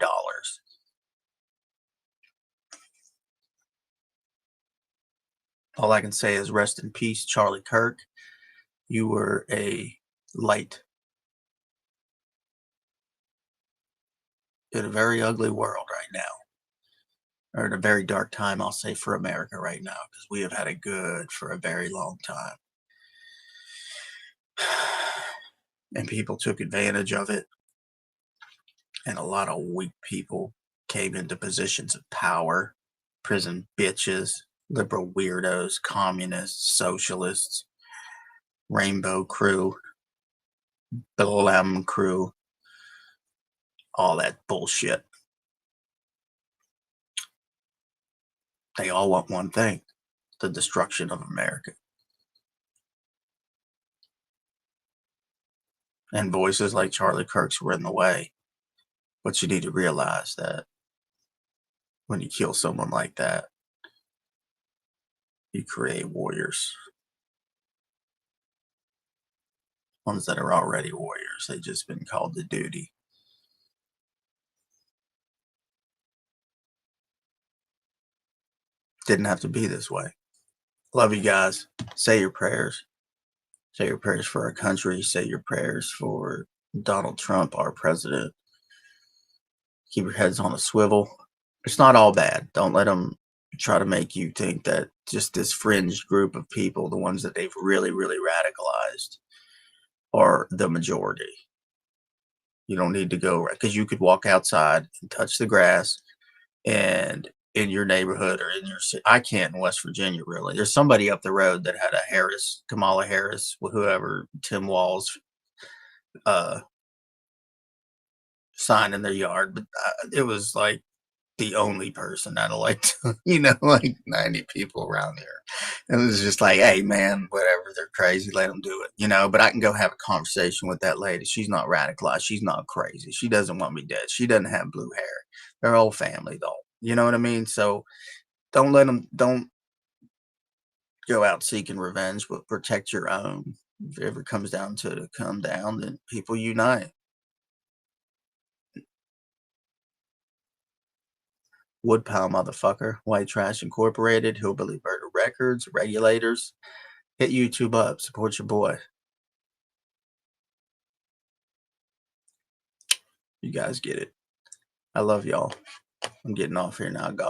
All I can say is rest in peace, Charlie Kirk. You were a light in a very ugly world right now, or in a very dark time, I'll say, for America right now, because we have had it good for a very long time. And people took advantage of it, and a lot of weak people came into positions of power. Prison bitches, liberal weirdos, communists, socialists, rainbow crew, the lemon crew, all that bullshit. They all want one thing: the destruction of America. And voices like Charlie Kirk's were in the way. But you need to realize that when you kill someone like that, you create warriors. Ones that are already warriors. They've just been called to duty. Didn't have to be this way. Love you guys. Say your prayers. Say your prayers for our country. Say your prayers for Donald Trump, our president. Keep your heads on a swivel. It's not all bad. Don't let them try to make you think that just this fringe group of people, the ones that they've really, really radicalized, are the majority. You don't need to go, because you could walk outside and touch the grass, and in your neighborhood or in your city, I can't in West Virginia, really. There's somebody up the road that had a Kamala Harris, whoever, Tim Walz sign in their yard, but it was like the only person out of like, like 90 people around here. It was just like, hey, man, whatever, they're crazy, let them do it, but I can go have a conversation with that lady. She's not radicalized. She's not crazy. She doesn't want me dead. She doesn't have blue hair. Their whole family, though. You know what I mean? So don't go out seeking revenge, but protect your own. If it ever comes down to come down, then people unite. Woodpile, motherfucker. White Trash Incorporated, Hillbilly Murder Records, Regulators. Hit YouTube up. Support your boy. You guys get it. I love y'all. I'm getting off here now. God